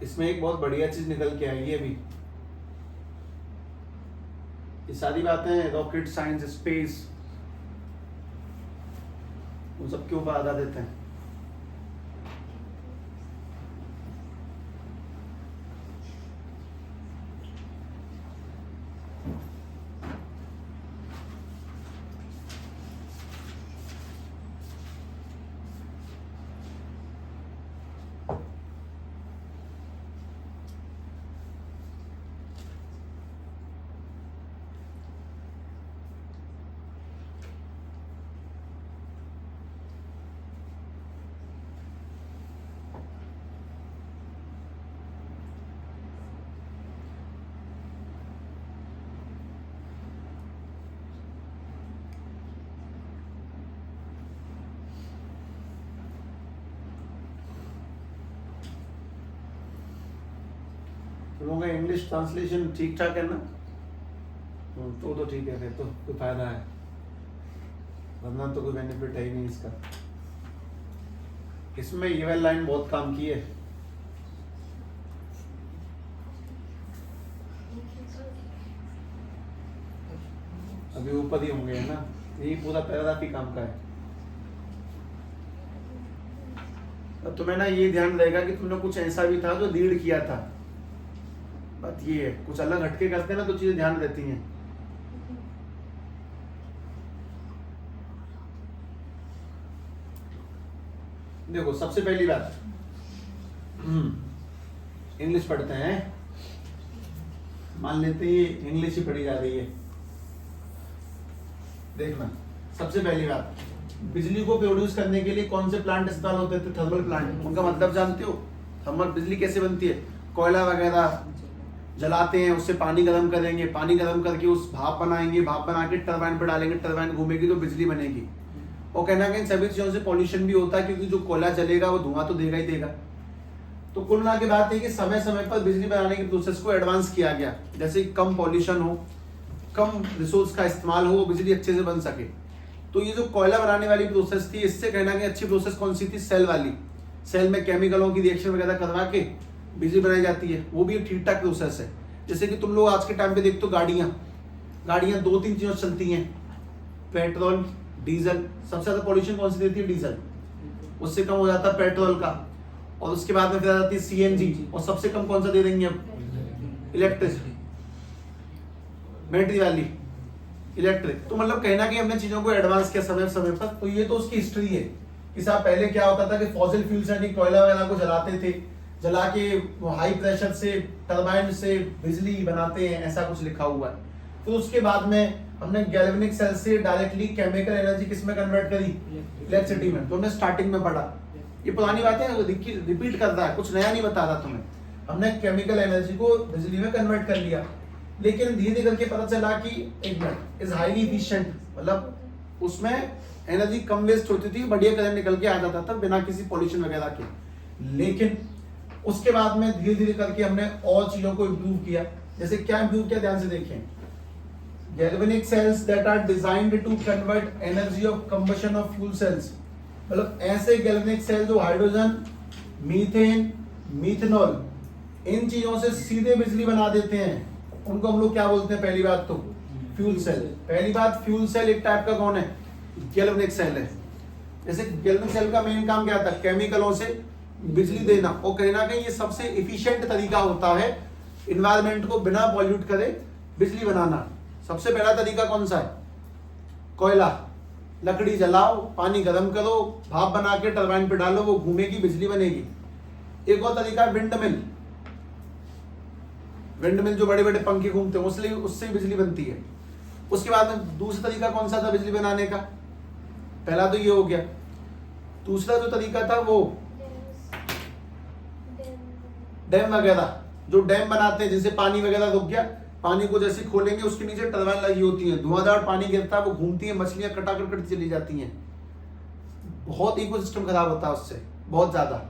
इसमें एक बहुत बढ़िया चीज निकल के आई है अभी। ये सारी बातें रॉकेट साइंस, स्पेस, उन सब के ऊपर आधा देते हैं। लोगों का इंग्लिश ट्रांसलेशन ठीक ठाक है ना? तो ठीक है, फिर तो कोई फायदा है, वरना तो कोई बेनिफिट है ही नहीं इसका। इसमें ये वाली लाइन बहुत काम की है। अभी ऊपर ही होंगे है ना, यही पूरा पैराग्राफ ही काम का है। अब तुम्हें ना ये ध्यान रहेगा कि तुमने कुछ ऐसा भी था जो लीड किया था। बात ये है, कुछ अलग हटके करते हैं ना तो चीजें ध्यान रहती हैं। देखो सबसे पहली बात, इंग्लिश पढ़ते हैं, मान लेते हैं इंग्लिश ही पढ़ी जा रही है। देखना सबसे पहली बात, बिजली को प्रोड्यूस करने के लिए कौन से प्लांट इस्तेमाल होते थे? Thermal plant. उनका मतलब जानते हो? थर्मल बिजली कैसे बनती है? कोयला वगैरह जलाते हैं, उससे पानी गर्म करेंगे, पानी गर्म करके उस भाप बनाएंगे, भाप बना के टरबाइन पे डालेंगे, टरबाइन घूमेगी तो बिजली बनेगी। और कहना कि इन सभी चीजों से पॉल्यूशन भी होता है, क्योंकि जो कोयला जलेगा वो धुआं तो देगा ही देगा। तो कुल मिला के बात है कि समय समय पर बिजली बनाने के प्रोसेस को एडवांस किया गया, जैसे कम पॉल्यूशन हो, कम रिसोर्स का इस्तेमाल हो, वो बिजली अच्छे से बन सके। तो ये जो कोयला बनाने वाली प्रोसेस थी, इससे कहना कि अच्छी प्रोसेस कौन सी थी? सेल वाली। सेल में केमिकलों की रिएक्शन वगैरह करवा के बिजली बनाई जाती है, वो भी ठीक ठाक प्रोसेस है। जैसे कि तुम लोग आज के टाइम पे देखते हो गाड़ियां 2-3 चीजों से चलती हैं, पेट्रोल, डीजल। सबसे ज्यादा पॉल्यूशन कौन सी देती है? डीजल। उससे कम हो जाता है पेट्रोल का। और उसके बाद में फिर आ जाती है सीएनजी, और सबसे कम कौन सा दे देंगे अब? इलेक्ट्रिसिटी, बैटरी वाली इलेक्ट्रिक। तो मतलब कहना कि हमने चीजों को एडवांस किया समय समय पर। तो ये तो उसकी हिस्ट्री है कि साहब पहले क्या होता था कि फॉसिल फ्यूल्स यानी कोयला वगैरह को जलाते थे, जला के हाई प्रेशर से टरबाइन से बिजली बनाते हैं, ऐसा कुछ लिखा हुआ है। तो उसके बाद में हमने गैल्वेनिक सेल से डायरेक्टली केमिकल एनर्जी किस में कन्वर्ट करी? इलेक्ट्रिसिटी में। तो हमने स्टार्टिंग में पढ़ा, ये पुरानी बातें रिपीट करता है, कुछ नया नहीं बता रहा तुम्हें। हमने केमिकल एनर्जी को बिजली में कन्वर्ट कर लिया, लेकिन धीरे धीरे करके पता चला कि एक मिनट इज हाईली इफिशिएंट, मतलब उसमें एनर्जी कम वेस्ट होती थी, बढ़िया करंट निकल के आ जाता था बिना किसी पॉल्यूशन वगैरह के। लेकिन उसके बाद में धीरे धीरे करके हमने और चीजों को इम्प्रूव किया। जैसे क्या इम्प्रूव किया? ध्यान से देखें, galvanic cells that are designed to convert energy of combustion of fuel cells, मतलब ऐसे गैल्वेनिक सेल जो हाइड्रोजन, मीथेन, मिथेनॉल इन चीजों से सीधे बिजली बना देते हैं, उनको हम लोग क्या बोलते हैं? पहली बात तो फ्यूल सेल। पहली बात, फ्यूल सेल एक टाइप का कौन है? गैल्वेनिक सेल है। जैसे गैल्वेनिक सेल का मेन काम क्या था? केमिकलों से बिजली देना। और कहना कि ये सबसे इफिशिएंट तरीका होता है इन्वायरमेंट को बिना पॉल्यूट करे बिजली बनाना। सबसे पहला तरीका कौन सा है? कोयला, लकड़ी जलाओ, पानी गर्म करो, भाप बना के टरबाइन पे डालो, वो घूमेगी, बिजली बनेगी। एक और तरीका है विंड मिल। विंड मिल जो बड़े बड़े पंखे घूमते हैं, उससे बिजली बनती है। उसके बाद में दूसरा तरीका कौन सा था बिजली बनाने का? पहला तो ये हो गया। दूसरा जो तरीका था वो डैम वगैरह, जो डैम बनाते हैं, जैसे पानी वगैरह रुक गया, पानी को जैसे खोलेंगे उसके नीचे टरबाइन लगी होती है, धुआंधार पानी गिरता है, वो घूमती है, मछलियां कटाकट चली जाती हैं। बहुत इकोसिस्टम खराब होता है उससे, बहुत ज्यादा।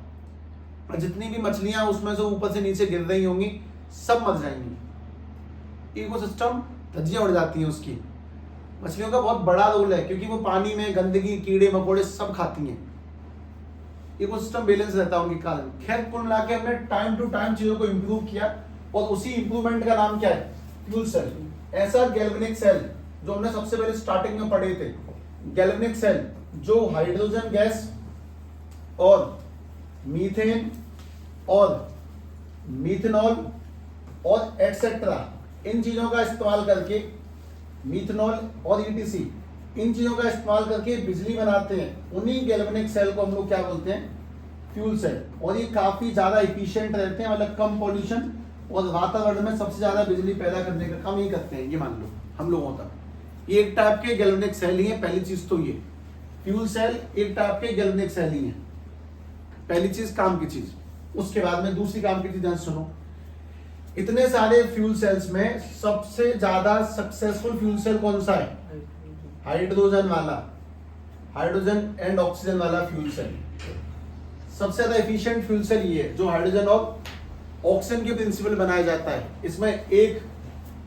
और जितनी भी मछलियां उसमें से ऊपर से नीचे गिर रही होंगी सब मर जाएंगी। इकोसिस्टम धज्जियां उड़ जाती हैं उसकी। मछलियों का बहुत बड़ा रोल है, क्योंकि वो पानी में गंदगी, कीड़े मकोड़े सब खाती हैं। इकोसिस्टम बैलेंस रहता है उनके कारण। खैर कुल मिला के हमने टाइम टू टाइम चीजों को इंप्रूव किया, और उसी इंप्रूवमेंट का नाम क्या है? Fuel cell. ऐसा गैल्वेनिक सेल जो हमने सबसे पहले स्टार्टिंग में पढ़े थे, गैल्वेनिक सेल जो हाइड्रोजन गैस और मीथेन और मिथेनॉल और एटसेट्रा इन चीजों का इस्तेमाल करके, मिथेनॉल और ईटीसी इन चीजों का इस्तेमाल करके बिजली बनाते हैं। उन्हीं गैल्वेनिक सेल को हम लोग क्या बोलते हैं? Fuel cell. और ये काफी ज्यादा इफिशिएंट रहते हैं, मतलब कम पॉल्यूशन और वातावरण में सबसे ज्यादा बिजली पैदा करने का काम ये करते हैं। ये मान लो हम लोगों तक ये एक टाइप के गैल्वेनिक सेल ही है। पहली चीज तो ये फ्यूल सेल एक टाइप के गैल्वेनिक सेल ही है, पहली चीज काम की चीज। उसके बाद में दूसरी काम की चीज ध्यान सुनो, इतने सारे फ्यूल सेल्स में सबसे ज्यादा सक्सेसफुल फ्यूल सेल कौन सा है? हाइड्रोजन वाला, हाइड्रोजन एंड ऑक्सीजन वाला फ्यूल सेल। सबसे ज्यादा एफिशिएंट फ्यूल सेल ये है, जो हाइड्रोजन और ऑक्सीजन के प्रिंसिपल बनाया जाता है। इसमें एक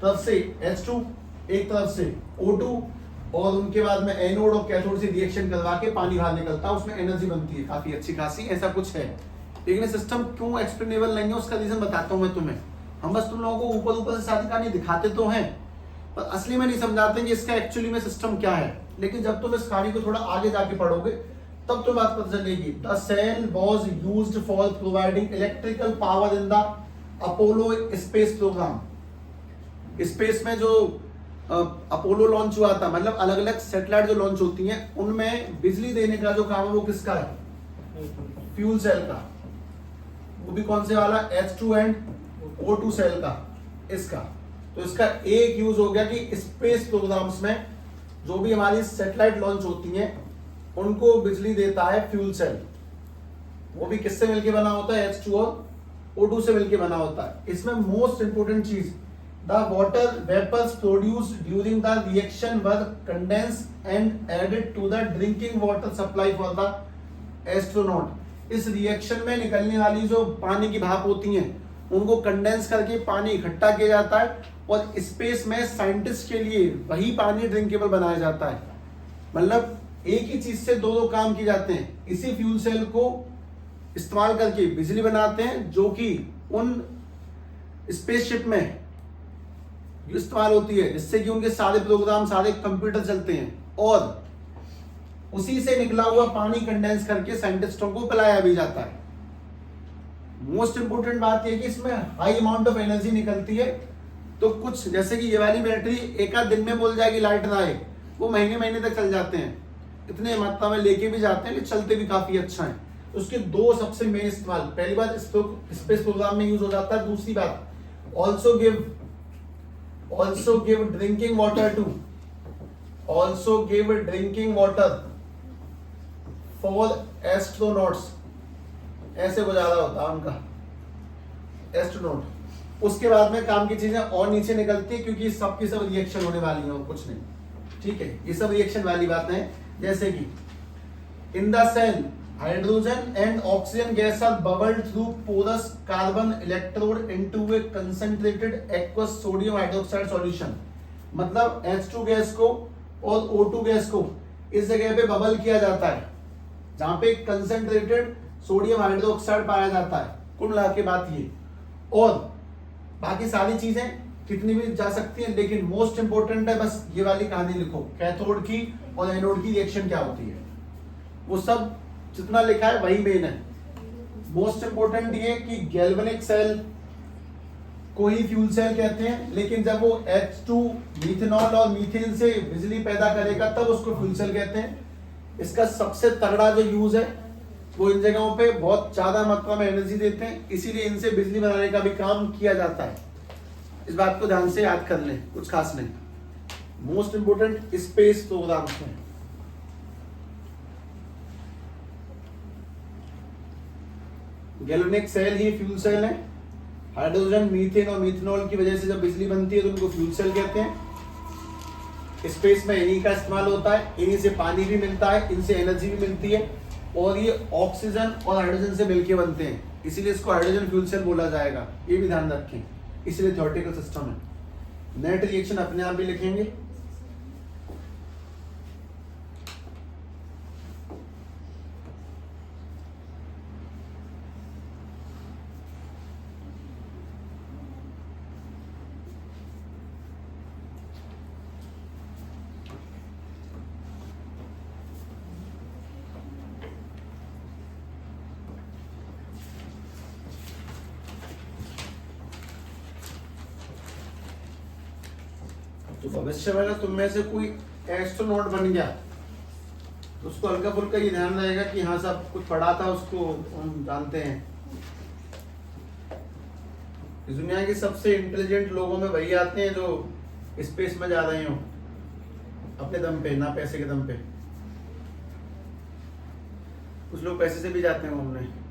तरफ से H2, एक तरफ से O2, और उनके बाद में एनोड और कैथोड से रिएक्शन करवा के पानी बाहर निकलता है, उसमें एनर्जी बनती है काफी अच्छी खासी, ऐसा कुछ है। लेकिन सिस्टम क्यों एक्सप्लेनेबल नहीं है उसका रीजन बताता हूं मैं तुम्हें। हम बस तुम लोगों को ऊपर ऊपर से सारी कहानी दिखाते तो हैं, पर असली में नहीं समझाते कि इसका एक्चुअली में सिस्टम क्या है। लेकिन जब तुम इस कहानी को थोड़ा आगे जाके पढ़ोगे तब तो बात पता चलेगी। The cell was used for providing electrical power in the Apollo space programme. Space में जो अपोलो लॉन्च हुआ था, मतलब अलग अलग सैटेलाइट जो लॉन्च होती हैं, उनमें बिजली देने का जो काम है वो किसका है? फ्यूल सेल का। वो भी कौन से वाला? H2 एंड O2 सेल का, इसका। तो इसका एक यूज हो गया कि स्पेस प्रोग्राम्स में जो भी हमारी सैटेलाइट लॉन्च होती हैं उनको बिजली देता है फ्यूल सेल। वो भी किससे मिलके बना होता है? H2 और O2 से मिलके बना होता है। इसमें मोस्ट इंपोर्टेंट चीज, the water vapours produced during the reaction were condense and added to the drinking water supply for the astronaut. इस रिएक्शन में निकलने वाली जो पानी की भाप होती हैं उनको कंडेंस करके पानी इकट्ठा किया जाता है और स्पेस में साइंटिस्ट के लिए वही पानी ड्रिंकेबल बनाया जाता है। मतलब एक ही चीज से दो काम किए जाते हैं। इसी फ्यूल सेल को इस्तेमाल करके बिजली बनाते हैं जो कि उन स्पेसशिप में इस्तेमाल होती है, जिससे कि उनके सारे प्रोग्राम, सारे कंप्यूटर चलते हैं, और उसी से निकला हुआ पानी कंडेंस करके साइंटिस्टों को पिलाया भी जाता है। मोस्ट इंपोर्टेंट बात यह कि इसमें हाई अमाउंट ऑफ एनर्जी निकलती है। तो कुछ जैसे कि ये वाली बैटरी एक आध दिन में बोल जाएगी लाइट ना आए, वो महीने महीने तक चल जाते हैं, इतने मात्रा में लेके भी जाते हैं कि चलते भी काफी अच्छा है। उसके दो सबसे मेन इस्तेमाल, पहली बात स्पेस प्रोग्राम में यूज हो जाता है, दूसरी बात also give drinking water for astronauts. ऐसे गुजारा होता है उनका एस्ट्रोनॉट। उसके बाद में काम की चीजें और नीचे निकलती है क्योंकि सबकी सब रिएक्शन होने वाली है और कुछ नहीं, ठीक है। ये सब रिएक्शन वाली बातें हैं, जैसे कि in the cell hydrogen and oxygen gas are bubbled through porous carbon electrode into a concentrated aqueous sodium hydroxide solution. मतलब H2 गैस को और O2 गैस को इस जगह पे बबल किया जाता है जहां पे कंसंट्रेटेड सोडियम हाइड्रोक्साइड पाया जाता है। कुल मिला के बात ये, और बाकी सारी चीजें कितनी भी जा सकती हैं, लेकिन मोस्ट इंपोर्टेंट है बस ये वाली कहानी लिखो, कैथोड की और एनोड की रिएक्शन क्या होती है। वो सब जितना लिखा है वही मेन है। मोस्ट इंपोर्टेंट ये कि गैल्वेनिक सेल को ही फ्यूल सेल कहते हैं, लेकिन जब वो H2 मीथेनॉल और मीथेन से बिजली पैदा करेगा तब उसको फ्यूल सेल कहते हैं। इसका सबसे तगड़ा जो यूज है वो इन जगहों पे बहुत ज्यादा मात्रा में एनर्जी देते हैं, इसीलिए इनसे बिजली बनाने का भी काम किया जाता है। इस बात को ध्यान से याद कर लें, कुछ खास नहीं। मोस्ट इंपोर्टेंट स्पेस प्रोग्राम्स में गैल्वेनिक सेल ही फ्यूल सेल है। हाइड्रोजन, मीथेन और मीथेनॉल की वजह से जब बिजली बनती है तो उनको फ्यूल सेल कहते हैं। स्पेस में इन्हीं का इस्तेमाल होता है, इन्हीं से पानी भी मिलता है, इनसे एनर्जी भी मिलती है, और ये ऑक्सीजन और हाइड्रोजन से मिलके बनते हैं, इसीलिए इसको हाइड्रोजन फ्यूल सेल बोला जाएगा। ये भी ध्यान रखें, इसलिए थ्योरेटिकल सिस्टम है। नेट रिएक्शन अपने आप भी लिखेंगे। तो भविष्य में अगर तुम में से कोई एस्ट्रोनॉट बन गया तो उसको हल्का फुल्का ये ध्यान रहेगा कि हाँ सब कुछ पढ़ा था, उसको हम जानते हैं। इस दुनिया के सबसे इंटेलिजेंट लोगों में वही आते हैं जो स्पेस में जा रहे हो अपने दम पे, ना पैसे के दम पे। कुछ लोग पैसे से भी जाते हैं घूमने।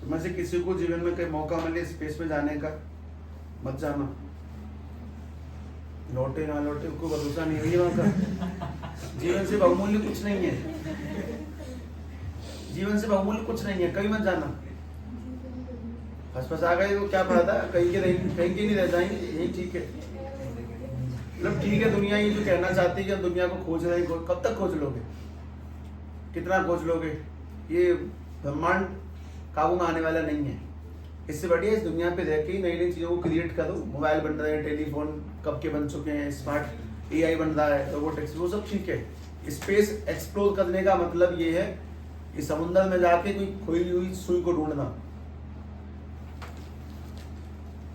में से किसी को जीवन में कहीं मौका मिले स्पेस में जाने का, मत जाना। लौटे ना लौटे को भरोसा नहीं है वहां का। जीवन से बहुमूल्य कुछ नहीं है, जीवन से बहुमूल्य कुछ नहीं है, कहीं मत जाना। फंस आ गए तो क्या फायदा, कहीं के नहीं रह जाएंगे, यही ठीक है। मतलब ठीक है, दुनिया ये जो कहना चाहती है कि हम दुनिया को खोज रहे हैं, कब तक खोज लोगे, कितना खोज लोगे? ये ब्रह्मांड काबू में आने वाला नहीं है। इससे बढ़िया इस दुनिया पे रह के नई नई चीजों को क्रिएट करो। मोबाइल बन रहे हैं, टेलीफोन कब के बन चुके हैं, स्मार्ट AI बन रहा है, रोबोटिक्स, वो सब ठीक है। स्पेस एक्सप्लोर करने का मतलब ये है कि समुद्र में जाके कोई खोई हुई सुई को ढूंढना,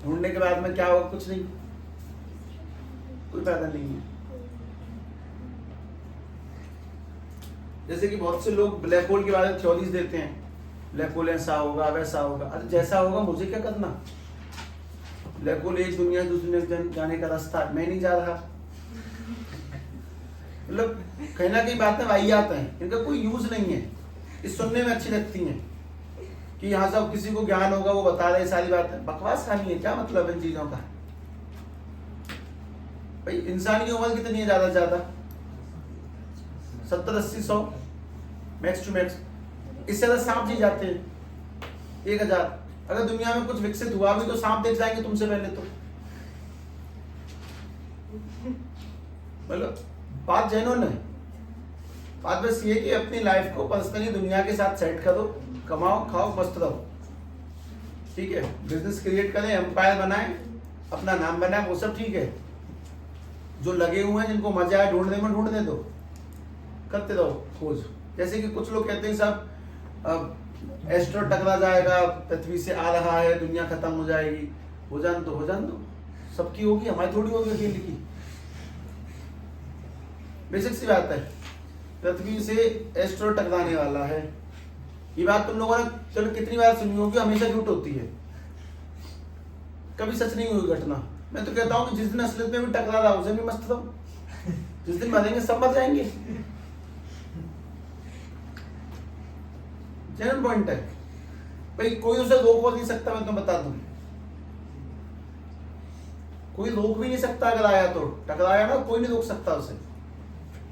ढूंढने के बाद में क्या होगा? कुछ नहीं, कोई फायदा नहीं है। जैसे कि बहुत से लोग ब्लैक होल के बारे में थ्योरीज देते हैं, ब्लैक होल ऐसा होगा वैसा होगा। अरे जैसा होगा मुझे क्या करना, ब्लैक होल एक दुनिया से दूसरी दुनिया जाने का रास्ता, मैं नहीं जा रहा। मतलब कहीं ना कहीं बातें वाहियात हैं, इनका कोई यूज नहीं है। इस सुनने में अच्छी लगती हैं कि यहाँ सब किसी को ज्ञान होगा वो बता रहे, सारी बातें बकवास खानी है। क्या मतलब इन चीजों का? भाई इंसान की उम्र कितनी है ज्यादा से ज्यादा? 70, 80, 100 मैक्स टू मैक्स। इससे ज्यादा सांप जी जाते हैं 1000। अगर दुनिया में कुछ विकसित हुआ भी तो सांप देख जाएंगे तुमसे पहले। तो मतलब बात जेन्युइन है। बात बस ये कि अपनी लाइफ को पर्सनली दुनिया के साथ सेट करो, कमाओ खाओ मस्त रहो, ठीक है। बिजनेस क्रिएट करें, एम्पायर बनाएं, अपना नाम बनाएं, वो सब ठीक है। जो लगे हुए हैं जिनको मजा आए ढूंढने में ढूंढने दो, करते रहो खोज। जैसे कि कुछ लोग कहते हैं सब एस्ट्रो टकरा जाएगा, पृथ्वी से आ रहा है, दुनिया खत्म हो जाएगी। हो जान दो, सबकी होगी, हमारी थोड़ी होगी अकेले की। बेसिक सी बात है, पृथ्वी से एस्ट्रो टकराने वाला है। ये बात तुम लोगों ने चलो कितनी बार सुनी होगी, हमेशा झूठ होती है, कभी सच नहीं हुई घटना। मैं तो कहता हूँ कि जिस दिन असलियत में भी टकरा रहा उसे भी मस्त रहो, जिस दिन मरेंगे सब मर जाएंगे। जेन्युइन पॉइंट है भाई, कोई उसे रोक नहीं सकता। मैं तुम्हें बता दूं, कोई रोक भी नहीं सकता। अगर आया तो टकराया ना, कोई नहीं रोक सकता उसे।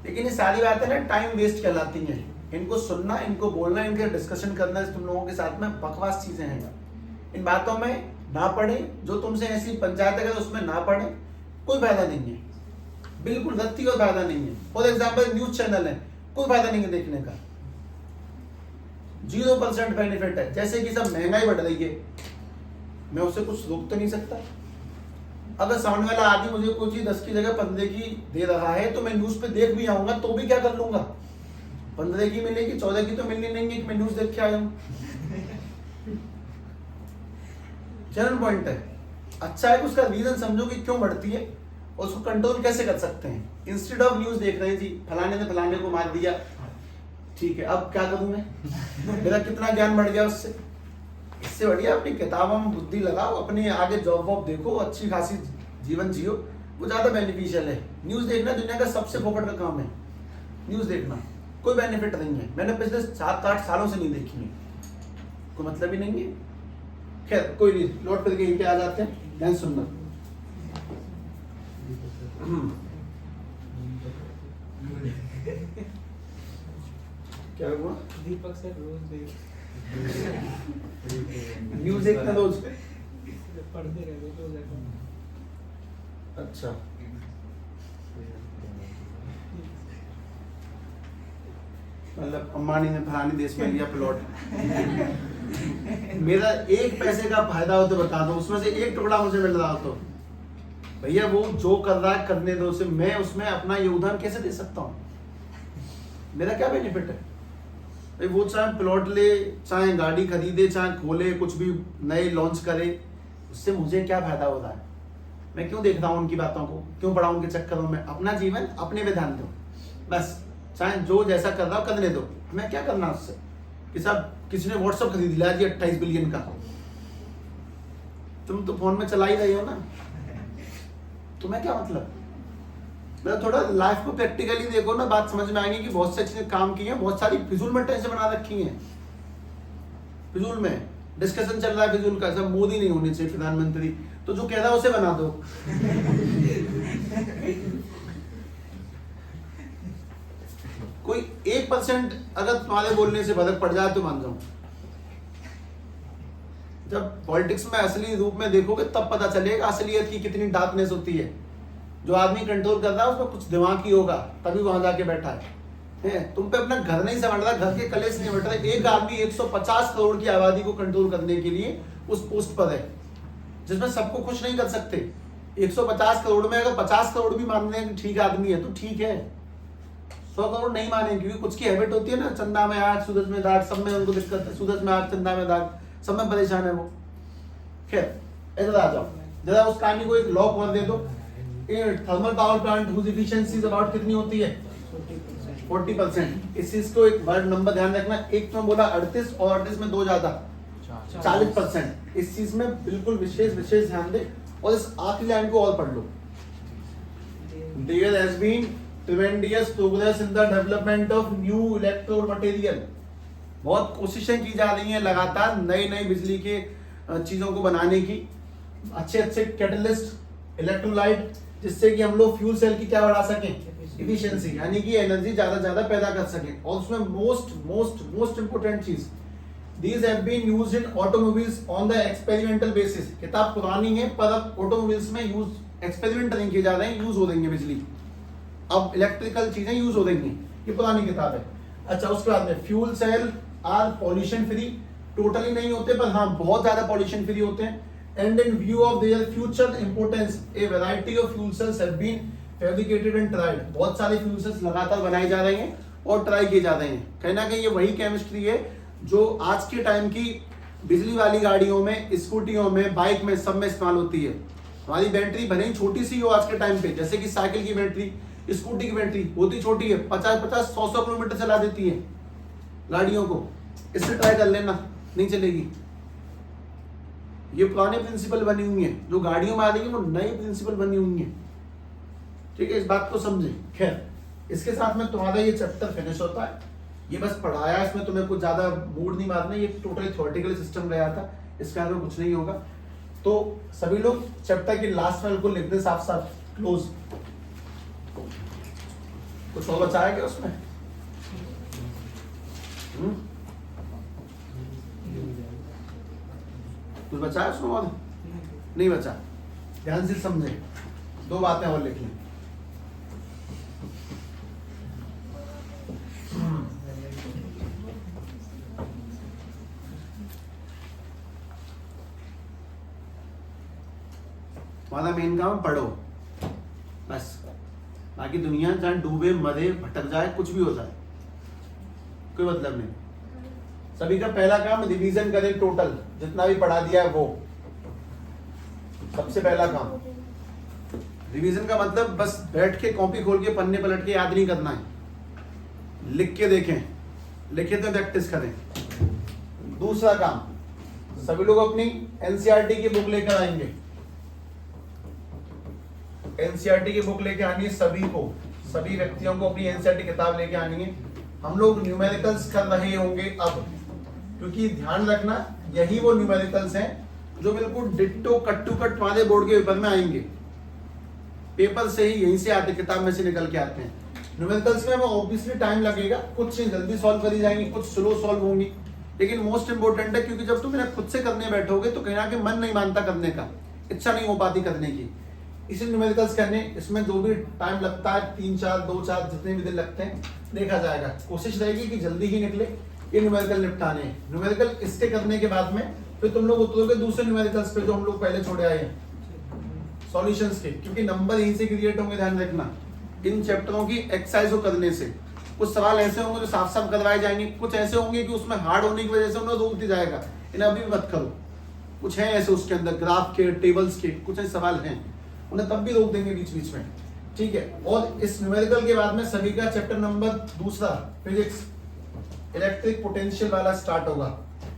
लेकिन ये सारी बातें ना टाइम वेस्ट कहलाती हैं। इनको सुनना, इनको बोलना, इनके डिस्कशन करना तुम लोगों के साथ में बकवास चीजें हैं। इन बातों में ना पड़े, जो तुमसे ऐसी पंचायत है उसमें ना पड़े, कोई फायदा नहीं है, बिल्कुल रत्ती कोई फायदा नहीं है। फॉर एग्जाम्पल न्यूज चैनल है, कोई फायदा नहीं है देखने का, 0% बेनिफिट है। जैसे कि सब महंगाई बढ़ रही है, मैं उसे कुछ रोक तो नहीं सकता। अगर सामने वाला आदमी मुझे कोई चीज 10 की जगह 15 की दे रहा है तो मैं न्यूज पे देख भी आऊंगा तो भी क्या कर लूंगा, 15 की मिलेगी, 14 की तो मिलनी नहीं है कि मैं न्यूज देख के आया हूं। जनरल पॉइंट है। अच्छा है कि उसका रीजन समझो कि क्यों बढ़ती है और उसको कंट्रोल कैसे कर सकते हैं। इंस्टेड ऑफ न्यूज देख रहे हैं जी फलाने ने फलाने को मार दिया, ठीक है अब क्या करूं मैं, मेरा कितना ज्ञान बढ़ गया उससे। इससे बढ़िया अपनी किताबों में बुद्धि लगाओ, अपने आगे जॉब वॉब देखो, अच्छी खासी जीवन जियो, वो ज्यादा बेनिफिशियल है। न्यूज देखना दुनिया का सबसे फोकट का काम है। न्यूज देखना कोई बेनिफिट नहीं है, मैंने पिछले 7-8 सालों से नहीं देखी है, कोई मतलब ही नहीं है। खैर कोई नहीं, लौट करके यहीं पे आ जाते हैं, ध्यान सुनना। क्या हुआ? दीपक सर रोज न्यूज देखना रोज पढ़ते रहते तो। अच्छा मतलब अंबानी ने फलानी देश में लिया प्लॉट, मेरा 1 पैसे का फायदा हो तो बता दो, उसमें से 1 टुकड़ा मुझे मिल रहा हो तो भैया वो जो कर रहा है करने दो उसे, मैं उसमें अपना योगदान कैसे दे सकता हूँ? मेरा क्या बेनिफिट है भाई? वो चाहे प्लॉट ले, चाहे गाड़ी खरीदे, चाहे खोले, कुछ भी नए लॉन्च करे, उससे मुझे क्या फायदा हो रहा है? मैं क्यों देख रहा हूँ उनकी बातों को, क्यों पढ़ा उनके चक्करों में? अपना जीवन अपने पे ध्यान दो बस, चाहे जो जैसा कर रहा हो करने दो, हमें क्या करना उससे। कि साहब किसी ने व्हाट्सएप खरीद लिया जी 28 बिलियन का, तुम तो फोन में चला ही रही हो ना, तुम्हें क्या मतलब? मतलब थोड़ा लाइफ को प्रैक्टिकली देखो ना, बात समझ में आएगी कि बहुत सारी चीजें काम की हैं, बहुत सारी फिजूल में टेंशन बना रखी हैं। फिजूल में डिस्कशन चल रहा है फिजूल का, सब मोदी नहीं होने चाहिए प्रधानमंत्री, तो जो कह रहा है उसे बना दो। कोई 1% अगर तुम्हारे बोलने से फर्क पड़ जाए तो मान जाऊं। जब पॉलिटिक्स में असली रूप में देखोगे तब पता चलेगा असलियत की कितनी डार्कनेस होती है। जो आदमी कंट्रोल कर रहा है उसमें कुछ दिमाग ही होगा, तभी वहां जाके बैठा है। तुम पे अपना घर नहीं संभाल रहा, घर के कलेश नहीं बैठ रहे। एक आदमी 150 करोड़ की आबादी को कंट्रोल करने के लिए उस पोस्ट पर है, जिसमें सबको खुश नहीं कर सकते। 150 करोड़ में अगर 50 करोड़ भी मान रहे हैं ठीक आदमी है तो ठीक है, 100 करोड़ नहीं माने, क्योंकि कुछ की हैबिट होती है ना, चंदा में आग सूरज में दाग, सब में उनको दिक्कत है। सूरज में आग चंदा में दाग, सब में परेशान है वो। खैर इधर आ जाओ जरा, उस कहानी को एक लॉक और दे दो। Thermal power plant whose efficiency about कितनी होती है? 40%। इस चीज को एक वर्ड नंबर ध्यान रखना, एक तो मैं बोला 38 और 38 में 2 ज्यादा 40%। इस चीज में बिल्कुल विशेष ध्यान दे। और इस आखिरी लाइन को और पढ़ लो, there has been tremendous progress in the development of new electrode material. बहुत कोशिशें की जा रही हैं लगातार नई बिजली के चीजों को बनाने की, अच्छे कैटलिस्ट, इलेक्ट्रोलाइट, जिससे कि हम लोग फ्यूल सेल की क्या बढ़ा सकें, एफिशिएंसी, यानी कि एनर्जी ज्यादा पैदा कर सकें। और उसमें मोस्ट इंपोर्टेंट चीज, these have been used in automobiles on the experimental basis। किताब पुरानी है पर अब ऑटोमोबाइल्स में यूज एक्सपेरिमेंट नहीं किए जा रहे हैं, यूज हो देंगे बिजली, अब इलेक्ट्रिकल चीजें यूज हो देंगी। ये पुरानी किताब है। अच्छा, उसके बाद में fuel cell are pollution free, totally नहीं होते पर हाँ बहुत ज्यादा पॉल्यूशन फ्री होते हैं। And in view of their future importance a variety of fuel cells have been fabricated and tried. बहुत सारे फ्यूल सेल्स लगातार बनाए जा रहे हैं और ट्राई किए जा रहे हैं। कहीं ना कहीं ये वही केमिस्ट्री है जो आज के टाइम की बिजली वाली गाड़ियों में, स्कूटियों में, बाइक में, सब में इस्तेमाल होती है। हमारी बैटरी भले ही छोटी सी हो आज के टाइम पे, जैसे कि साइकिल की बैटरी, स्कूटी की बैटरी होती छोटी है, 50-100 किलोमीटर चला देती है गाड़ियों को। इससे ट्राई कर लेना, नहीं चलेगी। ये पुराने प्रिंसिपल बनी हुई है, जो गाड़ियों में आ रही है वो नई प्रिंसिपल बनी हुई है। ठीक है, इस बात को समझे। खैर, इसके साथ में तुम्हारा ये चैप्टर फिनिश होता है। ये बस पढ़ाया, इसमें तुम्हें कुछ ज्यादा मूड नहीं मारना, ये टोटली थ्योरेटिकल सिस्टम गया था, इसके अंदर कुछ नहीं होगा। तो सभी लोग चैप्टर के लास्ट में बिल्कुल लिख दे साफ क्लोज। कुछ और बचा है क्या उसमें? कुछ बचा है उसमें और? नहीं बचा। ध्यान से समझे, 2 बातें और लिख लें। तुम्हारा मेन काम पढ़ो बस, बाकी दुनिया जहां डूबे, मरे, भटक जाए, कुछ भी हो जाए, कोई मतलब नहीं। सभी का पहला काम रिवीजन करें, टोटल जितना भी पढ़ा दिया है वो सबसे पहला काम। रिवीजन का मतलब बस बैठ के कॉपी खोल के पन्ने पलट के याद नहीं करना है, लिख के देखें, लिखे तो प्रैक्टिस करें। दूसरा काम, सभी लोग अपनी एनसीईआरटी की बुक लेकर आएंगे। एनसीईआरटी की बुक लेके आनी है सभी व्यक्तियों को अपनी एनसीईआरटी किताब लेके आनी है। हम लोग न्यूमेरिकल्स कर रहे होंगे अब, क्योंकि ध्यान रखना यही वो न्यूमेरिकल्स हैं जो बिल्कुल डिट्टो कट टू कट तुम्हारे बोर्ड के पेपर में आएंगे। पेपर से ही यहीं से आते, किताब में से निकल के आते हैं। न्यूमेरिकल्स में ऑब्वियसली टाइम लगेगा, कुछ चीज जल्दी सॉल्व करी जाएंगी, कुछ स्लो सॉल्व होंगी, लेकिन मोस्ट इंपोर्टेंट है क्योंकि जब तुम इन्हें खुद से करने बैठोगे तो कहीं ना कहीं मन नहीं मानता करने का, इच्छा नहीं हो पाती करने की। इसी न्यूमेरिकल्स करने, इसमें जो भी टाइम लगता है 3-4 2-4 जितने भी दिन लगते हैं देखा जाएगा। कोशिश रहेगी कि जल्दी ही निकले ये न्यूमेरिकल निपटाने। न्यूमेरिकल इसके करने के बाद में फिर तुम लोग उतरोगे दूसरे न्यूमेरिकल्स पे जो हम लोग पहले छोड़े आए हैं, सॉल्यूशंस के, क्योंकि नंबर यहीं से क्रिएट होंगे। ध्यान रखना, इन चैप्टरों की एक्सरसाइज को करने से कुछ सवाल ऐसे होंगे जो साफ साफ करवाए जाएंगे, कुछ ऐसे होंगे कि उसमें हार्ड होने की वजह से उन्हें रोक दिया जाएगा, इन्हें अभी मत करो। कुछ है ऐसे उसके अंदर ग्राफ के, टेबल्स के कुछ ऐसे सवाल हैं, उन्हें तब भी रोक देंगे बीच बीच में। ठीक है, और इस न्यूमेरिकल के बाद में सभी का चैप्टर नंबर दूसरा फिजिक्स इलेक्ट्रिक पोटेंशियल वाला स्टार्ट होगा,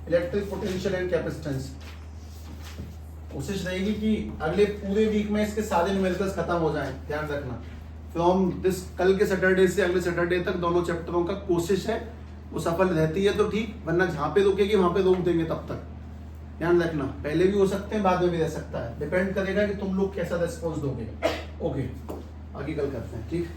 इलेक्ट्रिक पोटेंशियल एंड कैपेसिटेंस। कोशिश रहेगी कि अगले पूरे वीक में इसके सारे न्यूमेरिकल्स खत्म हो जाएं। ध्यान रखना, फ्रॉम दिस कल के सैटरडे से अगले सैटरडे तक दोनों चैप्टरों का कोशिश है, वो सफल रहती है तो ठीक, वरना जहां पे रुकेगी वहां पे रोक देंगे तब तक। ध्यान रखना, पहले भी हो सकते हैं, बाद में भी रह सकता है, डिपेंड करेगा कि तुम लोग कैसा रेस्पॉन्स दोगे। ओके, आगे कल करते हैं, ठीक।